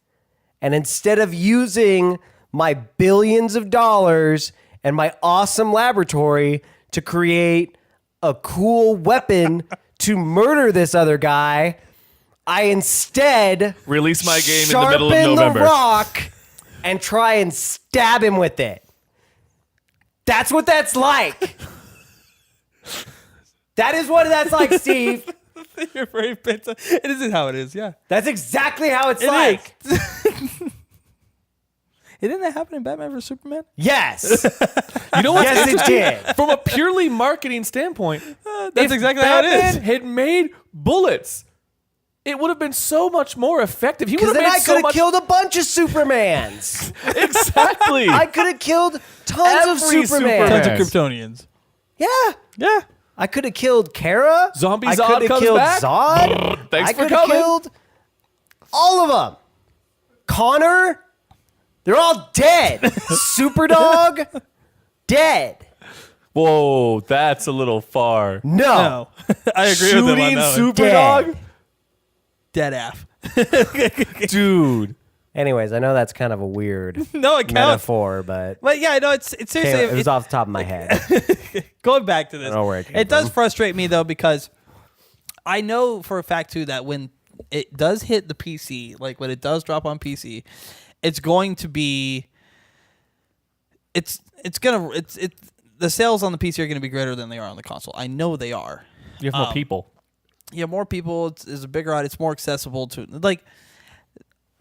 And instead of using my billions of dollars and my awesome laboratory to create a cool weapon to murder this other guy, I instead release my game in the middle of November. Sharpen the rock and try and stab him with it. That's what that's like. That is what that's like, Steve. You're very bitter. It isn't how it is, yeah. That's exactly how it's like. Didn't that happen in Batman vs. Superman? Yes. You know what? Yes, it did. From a purely marketing standpoint, That's exactly how it Batman is. had made bullets, it would have been so much more effective. He would Because have then made I so could have much. killed a bunch of Supermans. Exactly. I could have killed tons of Every Superman. Tons of Yes. Kryptonians. Yeah. Yeah. I could have killed Kara. Zombie I Zod could have comes killed back. Zod. Thanks I for could have coming. killed all of them. Connor, they're all dead. Superdog, dead. Whoa, that's a little far. No. I agree with him on Shooting that one. Superdog? Dead af. Dude. Anyways, I know that's kind of a weird No, it counts. metaphor, but But yeah, no, it's seriously. it was off the top of my head. Going back to this, I don't know where it came it does from. frustrate me though, because I know for a fact too that when it does hit the PC, like when it does drop on PC, it's going to be the sales on the PC are going to be greater than they are on the console. I know they are. You have more people. Yeah, more people. It's a bigger audience. It's more accessible to like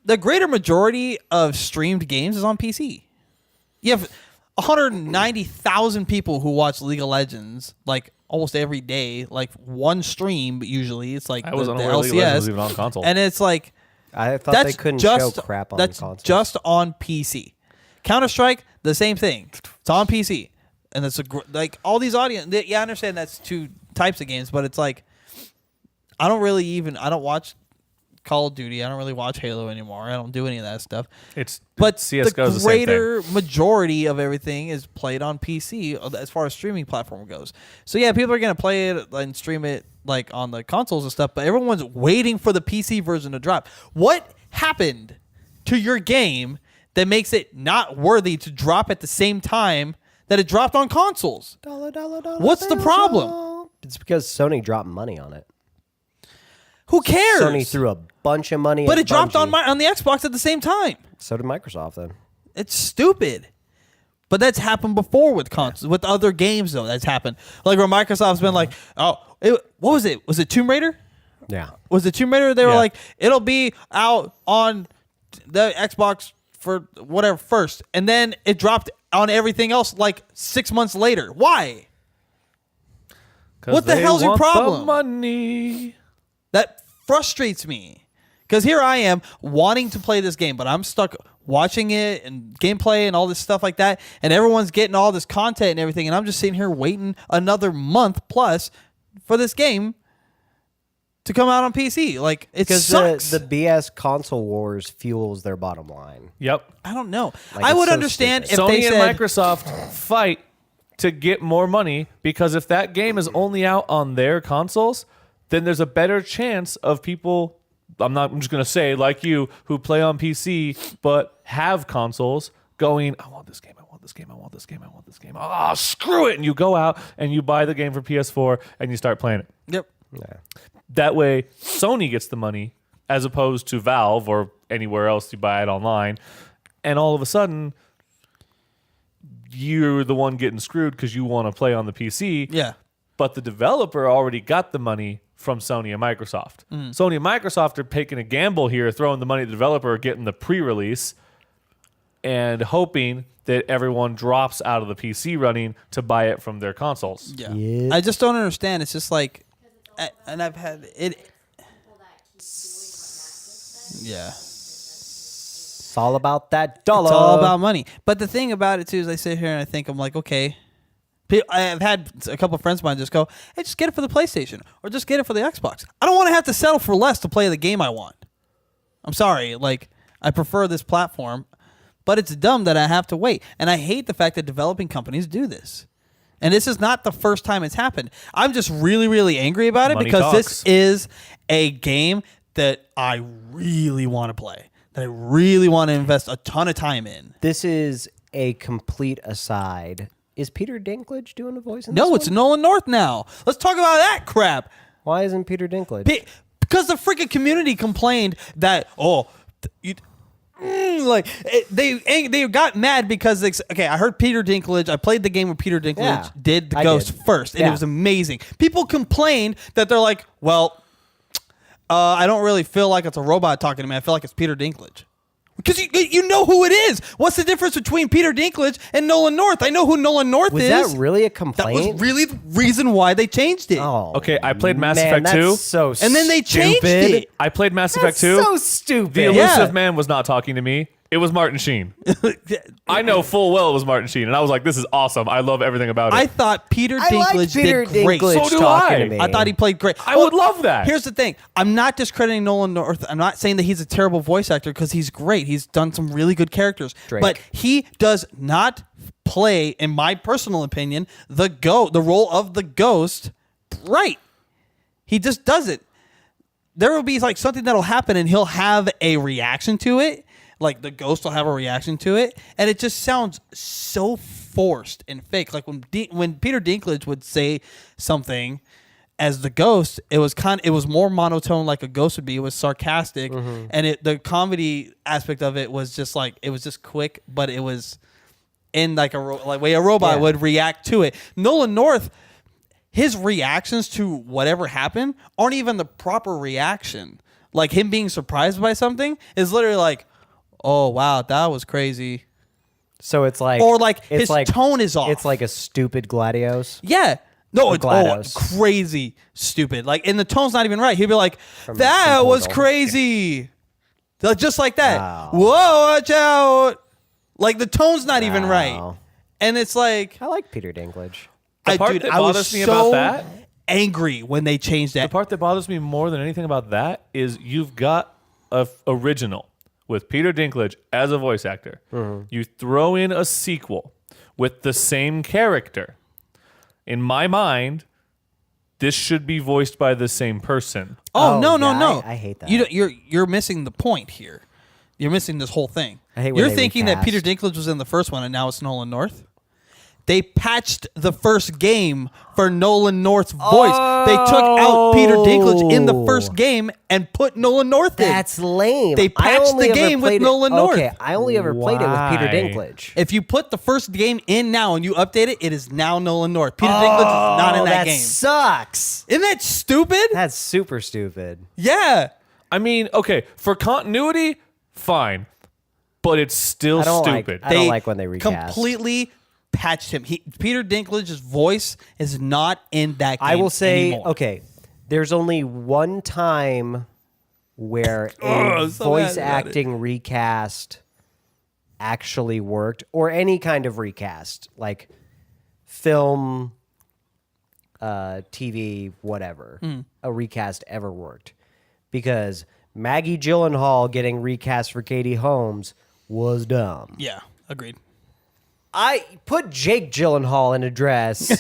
the greater majority of streamed games is on PC. You have 190,000 people who watch League of Legends like almost every day, like one stream. Usually, it's like I was the unaware League of Legends was even on console. and it's like I thought that's they couldn't just show crap on that's consoles. just on PC. Counter-Strike, the same thing. It's on PC, and it's like all these audience. Yeah, I understand that's two types of games, but it's like I don't watch Call of Duty. I don't really watch Halo anymore. I don't do any of that stuff. But The CS:GO is the same thing. greater majority of everything is played on PC as far as streaming platform goes. So yeah, people are gonna play it and stream it like on the consoles and stuff, but everyone's waiting for the PC version to drop. What happened to your game that makes it not worthy to drop at the same time that it dropped on consoles? What's the problem? It's because Sony dropped money on it. Who cares? Sony threw a bunch of money but at it dropped on Bungie. on the Xbox at the same time. So did Microsoft then. It's stupid. But that's happened before with consoles, with other games though. That's happened. Like where Microsoft's been like, what was it? Was it Tomb Raider? Yeah. Was it Tomb Raider? They were Yeah. like, it'll be out on the Xbox for whatever first, and then it dropped on everything else like 6 months later. Why? 'Cause What the they hell's your want the problem? money. That frustrates me. Because here I am wanting to play this game, but I'm stuck watching it and gameplay and all this stuff like that, and everyone's getting all this content and everything, and I'm just sitting here waiting another month plus for this game to come out on PC. Like, it Because sucks. the BS console wars fuels their bottom line. Yep. I don't know. Like, I it's would so understand if stupid. they Sony and said, Microsoft fight to get more money because if that game is only out on their consoles, then there's a better chance of people. I'm just going to say like you who play on PC but have consoles going, I want this game, I want this game, I want this game, I want this game. Oh, screw it. And you go out and you buy the game for PS4 and you start playing it. yep. Yeah. That way, Sony gets the money as opposed to Valve or anywhere else you buy it online. And all of a sudden, you're the one getting screwed because you want to play on the PC. Yeah. But the developer already got the money from Sony and Microsoft. Sony and Microsoft are taking a gamble here, throwing the money at the developer, getting the pre-release, and hoping that everyone drops out of the PC running to buy it from their consoles. Yeah. Yeah. I just don't understand. It's just like, and I've had it. People that keep doing what Matt just said. Yeah. It's all about that dollar. It's all about money. But the thing about it too is I sit here and I think, I'm like, okay. I've had a couple of friends of mine just go, hey, just get it for the PlayStation or just get it for the Xbox. I don't want to have to settle for less to play the game I want. I'm sorry. Like, I prefer this platform, but it's dumb that I have to wait. And I hate the fact that developing companies do this. And this is not the first time it's happened. I'm just really, really angry about it Money because this talks. is a game that I really want to play, that I really want to invest a ton of time in. This is a complete aside. Is Peter Dinklage doing a voice in No, this it's one? Nolan North now. Let's talk about that crap. Why isn't Peter Dinklage? Because the freaking community complained that they got mad because I heard Peter Dinklage. I played the game where Peter Dinklage Yeah, did the I ghost did. first, and it Yeah. was amazing. People complained that they're like, well, I don't really feel like it's a robot talking to me. I feel like it's Peter Dinklage. Because you know who it is. What's the difference between Peter Dinklage and Nolan North? I know who Nolan North Was is. that really a That complaint? was really the reason why they changed it. Oh, Okay, I played Mass man, Effect that's 2. So And then they changed stupid. it. I played Mass That's Effect 2. so stupid. The Yeah. elusive man was not talking to me. It was Martin Sheen. I know full well it was Martin Sheen, and I was like, this is awesome. I love everything about it. I thought Peter I Dinklage like Peter did great. Dinklage So do talking I. to me. I thought he played great. I would love that. Here's the thing. I'm not discrediting Nolan North. I'm not saying that he's a terrible voice actor because he's great. He's done some really good characters. Drake. But he does not play, in my personal opinion, the role of the ghost right. He just doesn't. There will be like something that'll happen and he'll have a reaction to it. like the ghost will have a reaction to it, and it just sounds so forced and fake. Like when Peter Dinklage would say something as the ghost, it was more monotone, like a ghost would be. It was sarcastic, and the comedy aspect of it was just like it was just quick, but it was in like way a robot would react to it. Nolan North, his reactions to whatever happened aren't even the proper reaction. Like him being surprised by something is literally like, "Oh wow, that was crazy." So it's like, Or like it's his like, tone is off. It's like a stupid Gladios. Yeah. No, it's GLaDOS. crazy stupid. Like, and the tone's not even right. He'll be like, "That was crazy," just like that. Wow. Whoa, watch out! Like the tone's not even right, Wow. and it's like, I like Peter Dinklage. The part dude, that I was bothers me so about that, angry when they changed the that. part that bothers me more than anything about that is you've got a original with Peter Dinklage as a voice actor. You throw in a sequel with the same character. In my mind, this should be voiced by the same person. Oh, no, yeah, I hate that. You're missing the point here. You're missing this whole thing. I hate when You're they thinking that Peter recast. Dinklage was in the first one and now it's Nolan North. They patched the first game for Nolan North's voice. They took out Peter Dinklage in the first game and put Nolan North in. That's lame. They patched the game with Nolan North. Okay, I only ever played it with Peter Why? Dinklage. If you put the first game in now and you update it, it is now Nolan North. Peter Dinklage is not in that game. Sucks. Isn't that stupid? That's super stupid. Yeah. I mean, okay, for continuity, fine. But it's still I don't stupid. I don't like when they recast. Completely patched him. Peter Dinklage's voice is not in that game I will say, anymore. okay, there's only one time where a so voice mad about acting recast actually worked, or any kind of recast, like film, TV, whatever, a recast ever worked. Because Maggie Gyllenhaal getting recast for Katie Holmes was dumb. Yeah, agreed. I put Jake Gyllenhaal in a dress,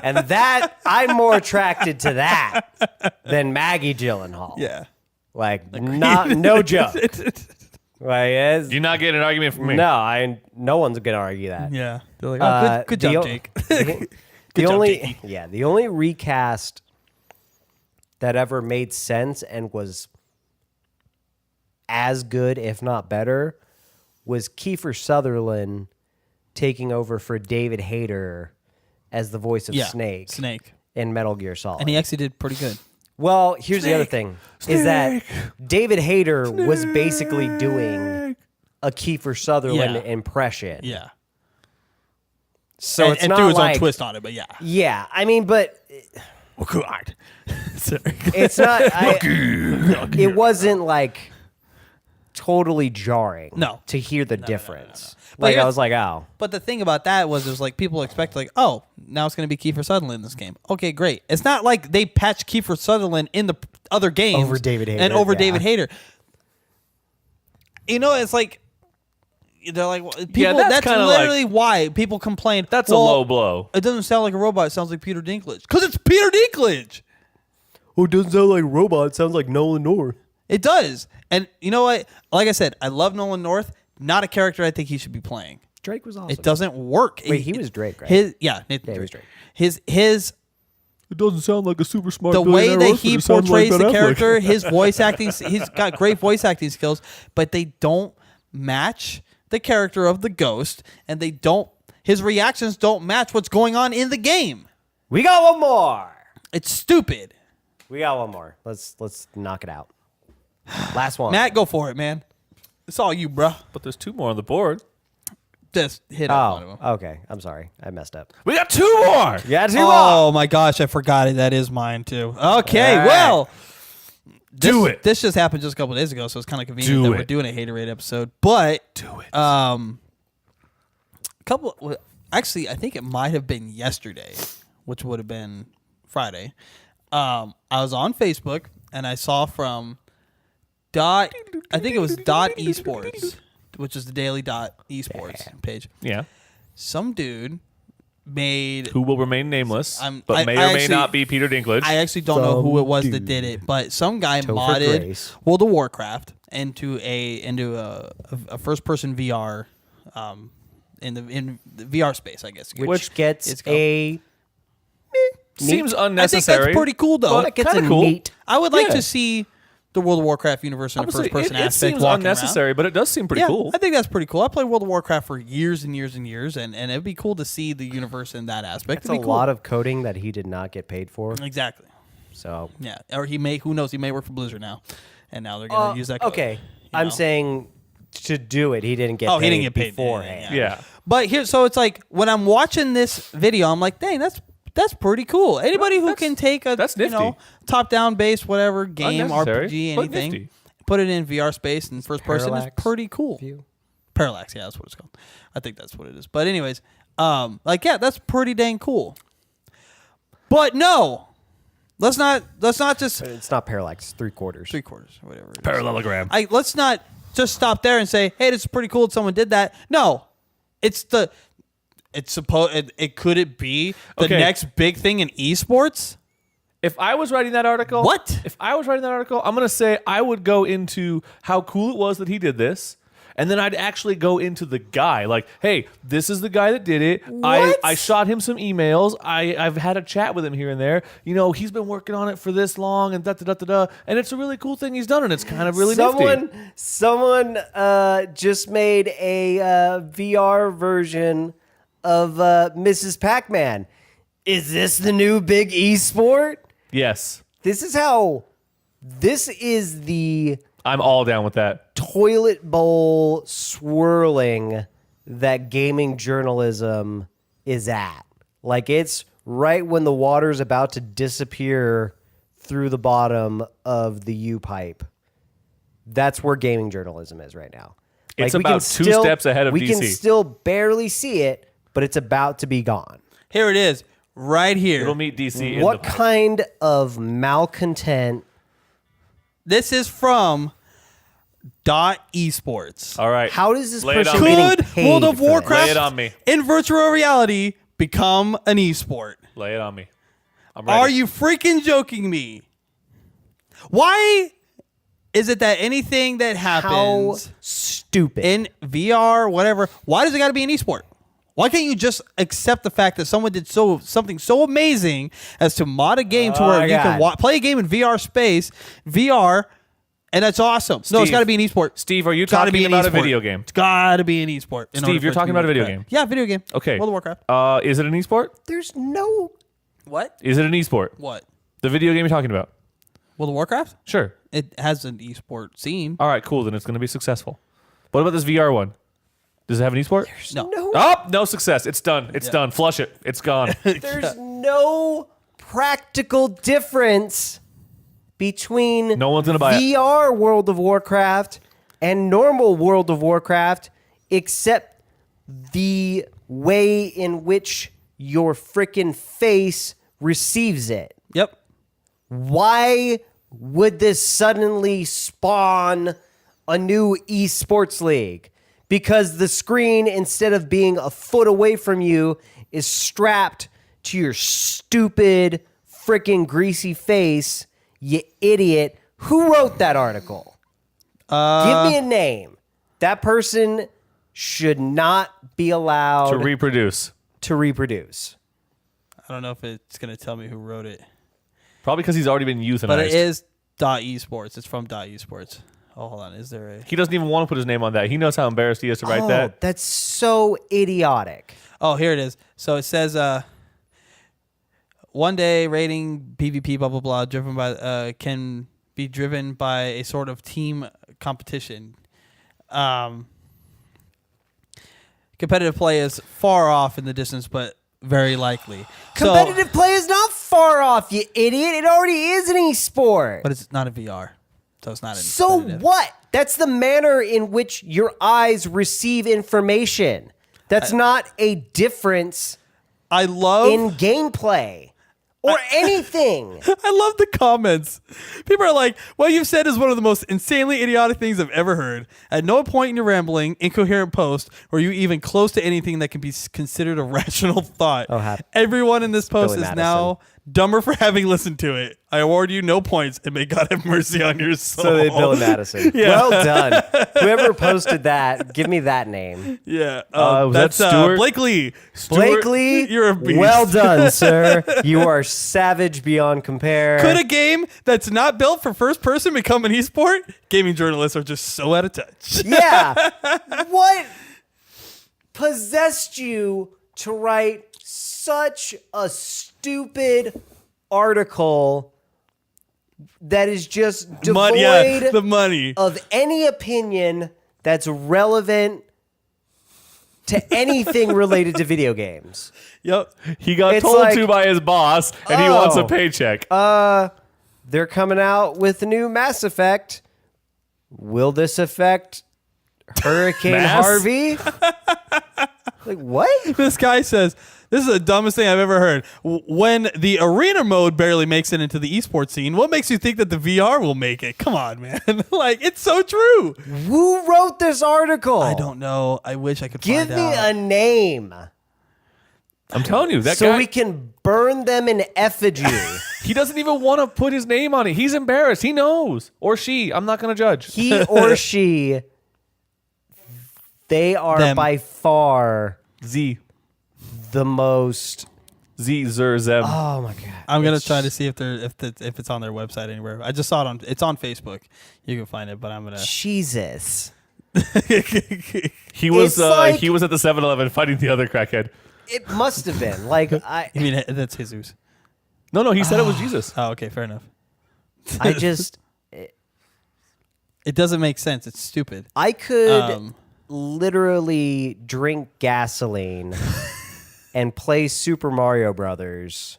and that I'm more attracted to that than Maggie Gyllenhaal. Yeah. Like no joke. Like You're not getting an argument from me. no one's gonna argue that. Yeah. They're like, oh, good job, Jake. The job, only Jakey. the only recast that ever made sense and was as good, if not better, was Kiefer Sutherland taking over for David Hayter as the voice of Snake in Metal Gear Solid. And he actually did pretty good. Well, here's the other thing, is that David Hayter was basically doing a Kiefer Sutherland impression. Yeah. So it's and not threw his like, own twist on it, but yeah. Yeah, I mean, but Oh, God. Sorry. it's not. It wasn't like totally jarring. No. To hear the difference. But Like I here's- was like, oh, But the thing about that was, it was like people expect, like, oh, now it's going to be Kiefer Sutherland in this game. Okay, great. It's not like they patched Kiefer Sutherland in the other games Over David Hayter, and over yeah. David Hayter. You know, it's like they're like, well, people. that's that's kinda literally why people complain. That's well, a low blow. It doesn't sound like a robot. It sounds like Peter Dinklage because it's Peter Dinklage. oh, it doesn't sound like a robot. It sounds like Nolan North. It does. And you know what? Like I said, I love Nolan North. Not a character I think he should be playing. Drake was awesome. It doesn't work. Wait, he was Drake, right? Nathan he was Drake. His It doesn't sound like a super smart the way that he portrays the character, his voice acting, he's got great voice acting skills, but they don't match the character of the ghost, and his reactions don't match what's going on in the game. We got one more. It's stupid. We got one more. Let's knock it out. Last one. Matt, go for it, man. It's all you, bruh. But there's two more on the board. Just hit up one of them. Okay. I'm sorry. I messed up. We got two more. Yeah, two more. Oh my gosh, I forgot it. That is mine too. Okay, All right. well, Do it. This just happened just a couple days ago, so it's kind of convenient Do that it. we're doing a Haterade episode. But Do it. actually, I think it might have been yesterday, which would have been Friday. I was on Facebook and I saw from I think it was Esports, which is the daily Esports page. Yeah. Some dude made. Who will remain nameless, I but may or may actually- not be Peter Dinklage. I actually don't know who it was Some that did it, but some guy Topher modded Grace. World of Warcraft into a first person VR, in the VR space, I guess. Which gets it's called. a Seems I think unnecessary. that's pretty cool, though. but gets kinda a cool. neat. I would like Yeah. to see the World of Warcraft universe in a Obviously, first person it aspect. seems walking unnecessary, but it does seem pretty around. cool. I think that's pretty cool. I played World of Warcraft for years and years and years, and it'd be cool to see the universe in that aspect. It's It'd a be cool. lot of coding that he did not get paid for. Exactly. So Yeah, or who knows? He may work for Blizzard now, and now they're going to use that. Code, okay, you I'm know? saying to do it, he didn't get. Oh, paid he didn't get paid beforehand. Yeah. But here, so it's like when I'm watching this video, I'm like, dang, that's pretty cool. Anybody who can take a that's nifty. top-down based whatever game, Unnecessary, RPG, but anything, nifty. put it in VR space and first person is parallax pretty cool. view. Parallax, yeah, that's what it's called. I think that's what it is. But anyways, that's pretty dang cool. But no, let's not just But it's not parallax. 3/4. 3/4 or whatever. It is. Parallelogram. Let's not just stop there and say, hey, this is pretty cool that someone did that. No, could it be the Okay. next big thing in esports? If I was writing that article, What? If I was writing that article, I'm going to say I would go into how cool it was that he did this. And then I'd actually go into the guy. Like, hey, this is the guy that did it. I shot him some emails. I've had a chat with him here and there. You know, he's been working on it for this long and da-da-da-da-da. And it's a really cool thing he's done. And it's kind of really nifty. Someone just made a VR version of Mrs. Pac-Man. Is this the new big esport? Yes. This is the I'm all down with that. toilet bowl swirling that gaming journalism is at. Like, it's right when the water's about to disappear through the bottom of the U-pipe. That's where gaming journalism is right now. It's we can about two steps ahead of We can DC. still barely see it, but it's about to be gone. Here it is, right here. It'll meet DC in What the kind of malcontent? This is from .esports. All right. How does this Lay it person on me. getting Could paid World of for this? Warcraft Lay it on me. in virtual reality become an esport? Lay it on me. I'm ready. Are you freaking joking me? Why is it that anything that How happens stupid. in VR, whatever, why does it got to be an esport? Why can't you just accept the fact that someone did something so amazing as to mod a game to Oh where my you can God. play a game in VR space, VR, and that's awesome. No, it's Steve. got to be an esport. Steve, are you It's gotta talking be an about a esport. video game? It's got to be an esport. in Steve, order you're for it to talking be about a video correct. game? Yeah, video game. Okay. World of Warcraft. Is it an esport? There's no. What? Is it an esport? What? The video game you're talking about? World of Warcraft? Sure. It has an esport scene. All right, cool. Then it's going to be successful. What about this VR one? Does it have an esport? No. Oh, no success. It's done. It's done. Flush it. It's gone. There's no practical difference between No one's gonna buy it. VR World of Warcraft and normal World of Warcraft, except the way in which your frickin' face receives it. Yep. Why would this suddenly spawn a new esports league? Because the screen, instead of being a foot away from you, is strapped to your stupid, freaking greasy face, you idiot. Who wrote that article? Give me a name. That person should not be allowed To reproduce. to reproduce. I don't know if it's going to tell me who wrote it. Probably because he's already been euthanized. But it is .esports. It's from .esports. Oh, hold on. Is there a... He doesn't even want to put his name on that. He knows how embarrassed he is to write that. That's so idiotic. Oh, here it is. So it says, one day rating PvP, blah, blah, blah, driven by, can be driven by a sort of team competition. Competitive play is far off in the distance, but very likely. Competitive play is not far off, you idiot. It already is an esport. But it's not a VR. So it's not. So competitive. what? That's the manner in which your eyes receive information. That's not a difference I love in gameplay or anything. I love the comments. People are like, what you've said is one of the most insanely idiotic things I've ever heard. At no point in your rambling, incoherent post were you even close to anything that can be considered a rational thought. Oh, Everyone in this post Billy is Madison. now Dumber for having listened to it. I award you no points, and may God have mercy on your soul. So they Billy Madison. Yeah. Well done. Whoever posted that, give me that name. Yeah. Was that that's Stuart? Blake Lee. Blakely, you're a beast. well done, sir. You are savage beyond compare. Could a game that's not built for first person become an esport? Gaming journalists are just so out of touch. Yeah. What possessed you to write such a stupid article that is just devoid the money. of any opinion that's relevant to anything related to video games? Yep. He got It's told like, to by his boss, and he wants a oh, paycheck. They're coming out with a new Mass Effect. Will this affect Hurricane Mass? Harvey? Like, what? This guy says, this is the dumbest thing I've ever heard. When the arena mode barely makes it into the esports scene, what makes you think that the VR will make it? Come on, man. Like, it's so true. Who wrote this article? I don't know. I wish I could Give find me out. a name I'm telling you, that so guy, we can burn them in effigy. he doesn't even want to put his name on it. He's embarrassed. He knows. Or she. I'm not going to judge. He or she, they are Them. by far Z. the most. Z, Zer, Zem. Oh my god! I'm gonna It's- try to see if it's on their website anywhere. I just saw it it's on Facebook. You can find it, but I'm gonna. Jesus. He was It's like- he was at the 7-Eleven fighting the other crackhead. It must have been like I mean, that's Jesus. No, he said it was Jesus. Oh, okay, fair enough. I just It doesn't make sense. It's stupid. I could Um, literally drink gasoline and play Super Mario Brothers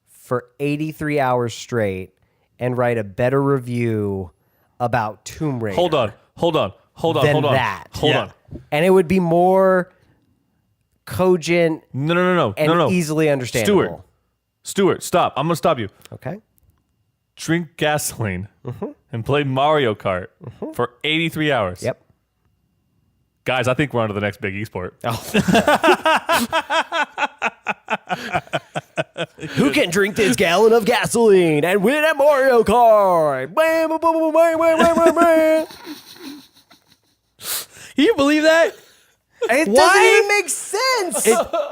for 83 hours straight and write a better review about Tomb Raider. Hold on. than Hold on. that. Hold Yeah. on. And it would be more cogent No. and easily understandable. Stuart, stop. I'm going to stop you. Okay. Drink gasoline and play Mario Kart for 83 hours. Yep. Guys, I think we're on to the next big esport. Who can drink this gallon of gasoline and win at Mario Kart? Bam, bam, bam, bam, bam, bam, bam, bam. Can you believe that? It Why? doesn't even make sense.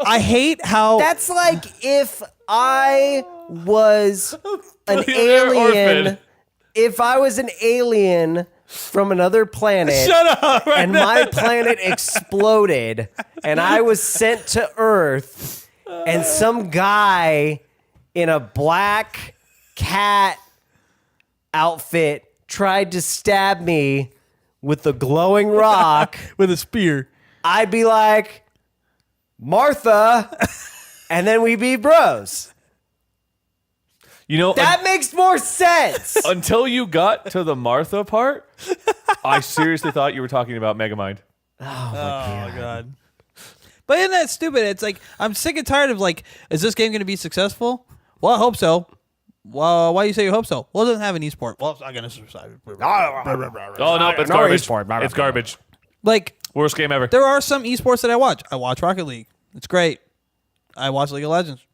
I hate how That's like if I was an Billionaire alien. orphan. If I was an alien from another planet. Shut up! Right And now. my planet exploded and I was sent to Earth and some guy in a black cat outfit tried to stab me with a glowing rock, with a spear. I'd be like, Martha, and then we'd be bros. You know, That makes more sense. until you got to the Martha part, I seriously thought you were talking about Megamind. Oh my god. But isn't that stupid? It's like I'm sick and tired of like, is this game going to be successful? Well, I hope so. Well, why do you say you hope so? Well, it doesn't have an esport. Well, it's not going to survive. Oh, no, it's No garbage. esport. It's garbage. Like, Worst game ever. there are some esports that I watch. I watch Rocket League. It's great. I watch League of Legends.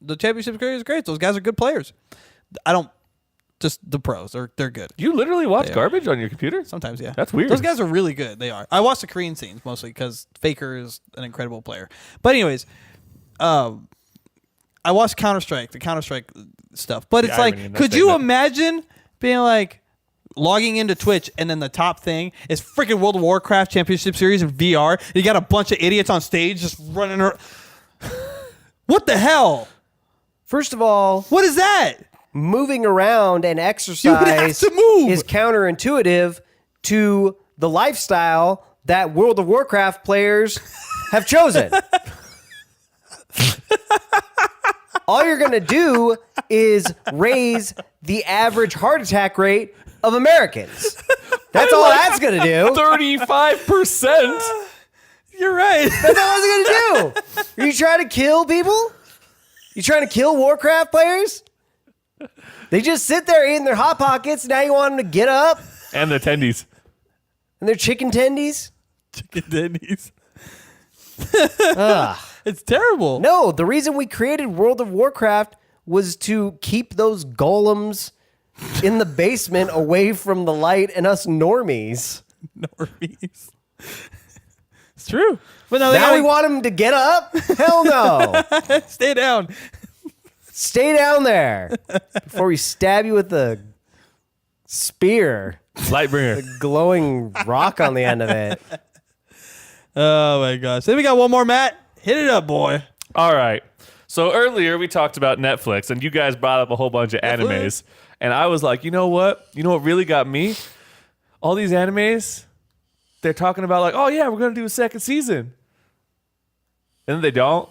The championship series is great. Those guys are good players. I don't just the pros. They're good. You literally watch They are. garbage on your computer? Sometimes, yeah. That's weird. Those guys are really good. They are. I watch the Korean scenes mostly because Faker is an incredible player. But anyways, I watched Counter-Strike, the Counter-Strike stuff. But it's irony in like, that could you statement. imagine being like logging into Twitch and then the top thing is freaking World of Warcraft Championship Series in VR? You got a bunch of idiots on stage just running around. What the hell? First of all, What is that? moving around and exercise to move. is counterintuitive to the lifestyle that World of Warcraft players have chosen. All you're going to do is raise the average heart attack rate of Americans. That's all that's going to do. 35%? You're right. That's all it's going to do. Are you trying to kill people? You trying to kill Warcraft players? They just sit there eating their Hot Pockets. Now you want them to get up And the attendees. and their chicken tendies? Chicken Denny's. It's terrible. No, the reason we created World of Warcraft was to keep those golems in the basement away from the light and us normies. Normies. It's true. But no, Now we want them to get up? Hell no. stay down. Stay down there before we stab you with the spear. Lightbringer. The glowing rock on the end of it. Oh my gosh. Then we got one more, Matt. Hit it up, boy. All right. So earlier we talked about Netflix, and you guys brought up a whole bunch of animes. And I was like, you know what? You know what really got me? All these animes, they're talking about like, oh yeah, we're going to do a second season. And then they don't.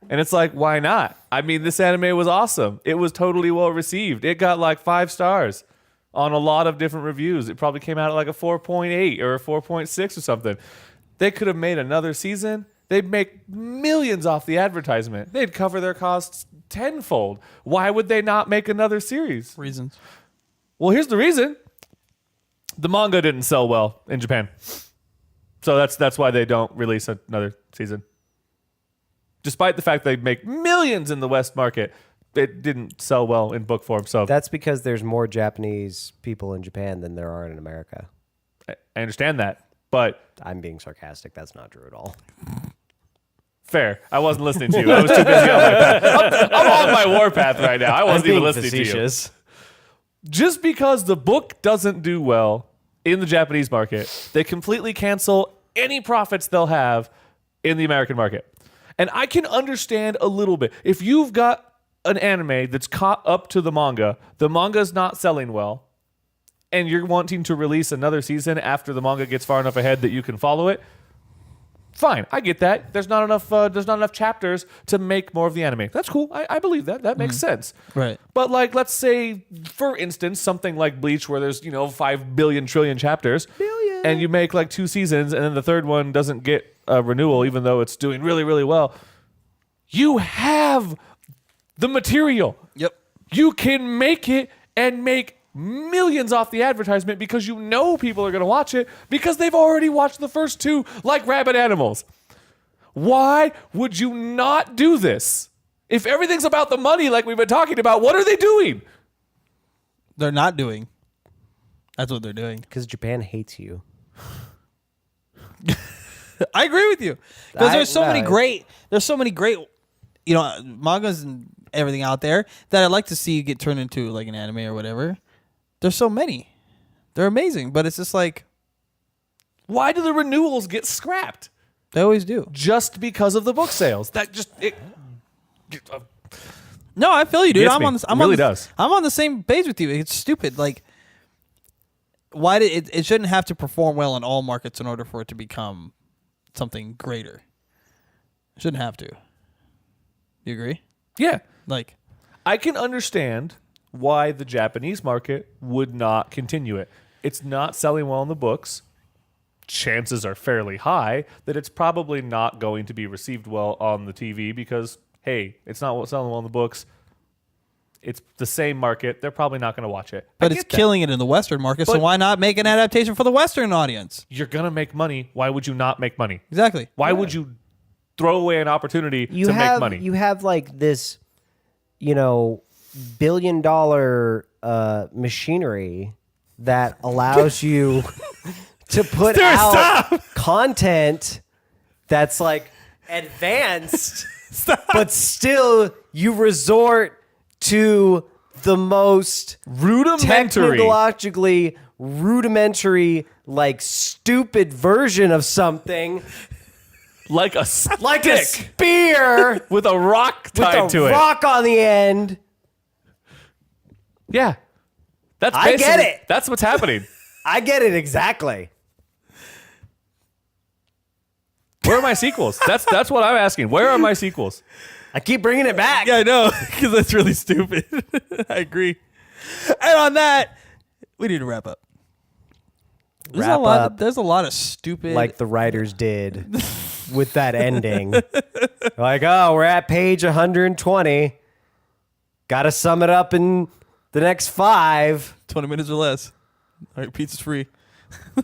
And it's like, why not? I mean, this anime was awesome. It was totally well received. It got like 5 stars on a lot of different reviews. It probably came out at like a 4.8 or a 4.6 or something. They could have made another season. They'd make millions off the advertisement. They'd cover their costs tenfold. Why would they not make another series? Reasons. Well, here's the reason. The manga didn't sell well in Japan. So that's why they don't release another season. Despite the fact they make millions in the West market, it didn't sell well in book form. So That's because there's more Japanese people in Japan than there are in America. I understand that, but I'm being sarcastic. That's not true at all. fair. I wasn't listening to you. I was too busy on my path. I'm on my warpath right now. I wasn't even listening to you. Just because the book doesn't do well in the Japanese market, they completely cancel any profits they'll have in the American market. And I can understand a little bit. If you've got an anime that's caught up to the manga's not selling well, and you're wanting to release another season after the manga gets far enough ahead that you can follow it, fine. I get that. There's not enough chapters to make more of the anime. That's cool. I believe that. That makes sense. Right. But like, let's say, for instance, something like Bleach, where there's 5 billion trillion chapters, and you make like 2 seasons, and then the third one doesn't get a renewal, even though it's doing really, really well. You have the material. Yep. You can make it and make millions off the advertisement because you know people are going to watch it because they've already watched the first 2 like Rabid Animals. Why would you not do this? If everything's about the money like we've been talking about, what are they doing? They're not doing. That's what they're doing. Because Japan hates you. I agree with you. Because there's so many great, mangas and everything out there that I'd like to see get turned into like an anime or whatever. There's so many. They're amazing, but it's just like, Why do the renewals get scrapped? they always do. Just because of the book sales. No, I feel you, dude. Gets I'm me. on this. I'm It really on the, does. I'm on the same page with you. It's stupid. Like, why did it shouldn't have to perform well in all markets in order for it to become something greater. It shouldn't have to. You agree? Yeah. Like, I can understand why the Japanese market would not continue it. It's not selling well in the books. Chances are fairly high that it's probably not going to be received well on the TV because, hey, it's not selling well in the books. It's the same market. They're probably not going to watch it. but it's killing it in the Western market, so But- why not make an adaptation for the Western audience? You're going to make money. Why would you not make money? Exactly. Why would you throw away an opportunity to make money? You have like this, billion-dollar machinery that allows you to put out content that's like advanced, but still you resort to the most Rudimentary. technologically rudimentary, like stupid version of something, Like a like a spear with a rock tied with to a it. rock on the end. Yeah. That's I get basically- it. That's what's happening. I get it exactly. Where are my sequels? That's what I'm asking. Where are my sequels? I keep bringing it back. Yeah, I know, because that's really stupid. I agree. And on that, we need to wrap up. There's Wrap up. There's a lot of stupid. Like the writers did with that ending. Like, oh, we're at page 120. Got to sum it up in the next 5. 20 minutes or less. All right, pizza's free. We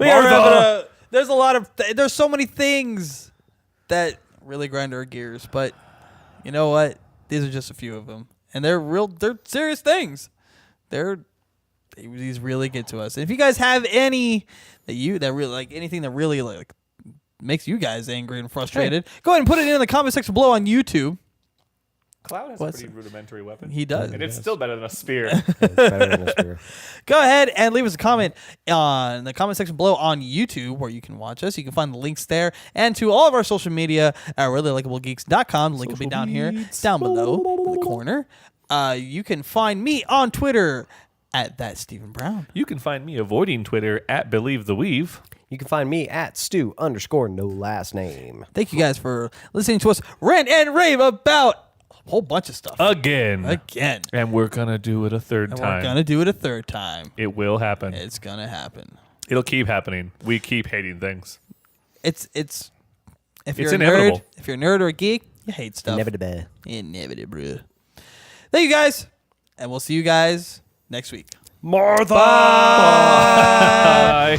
gotta wrap it up. There's so many things that really grind our gears. But you know what? These are just a few of them, and they're serious things. These really get to us. And if you guys have any that really like anything that really like makes you guys angry and frustrated, go ahead and put it in the comment section below on YouTube. Cloud has What's a pretty rudimentary weapon. He does. And it's still better than a spear. It's better than a spear. Go ahead and leave us a comment on the comment section below on YouTube where you can watch us. You can find the links there and to all of our social media at reallylikablegeeks.com. The link will be down here, down below in the corner. You can find me on Twitter at that Stephen Brown. You can find me avoiding Twitter at Believe the Weave. You can find me at Stu_no last name. Thank you guys for listening to us rant and rave about a whole bunch of stuff. Again. And we're going to do it a third time. we're going to do it a third time. It will happen. It's going to happen. It'll keep happening. We keep hating things. If you're inevitable. a nerd, if you're a nerd or a geek, you hate stuff. Inevitable. Inevitable. Thank you guys, and we'll see you guys next week. Martha! Bye.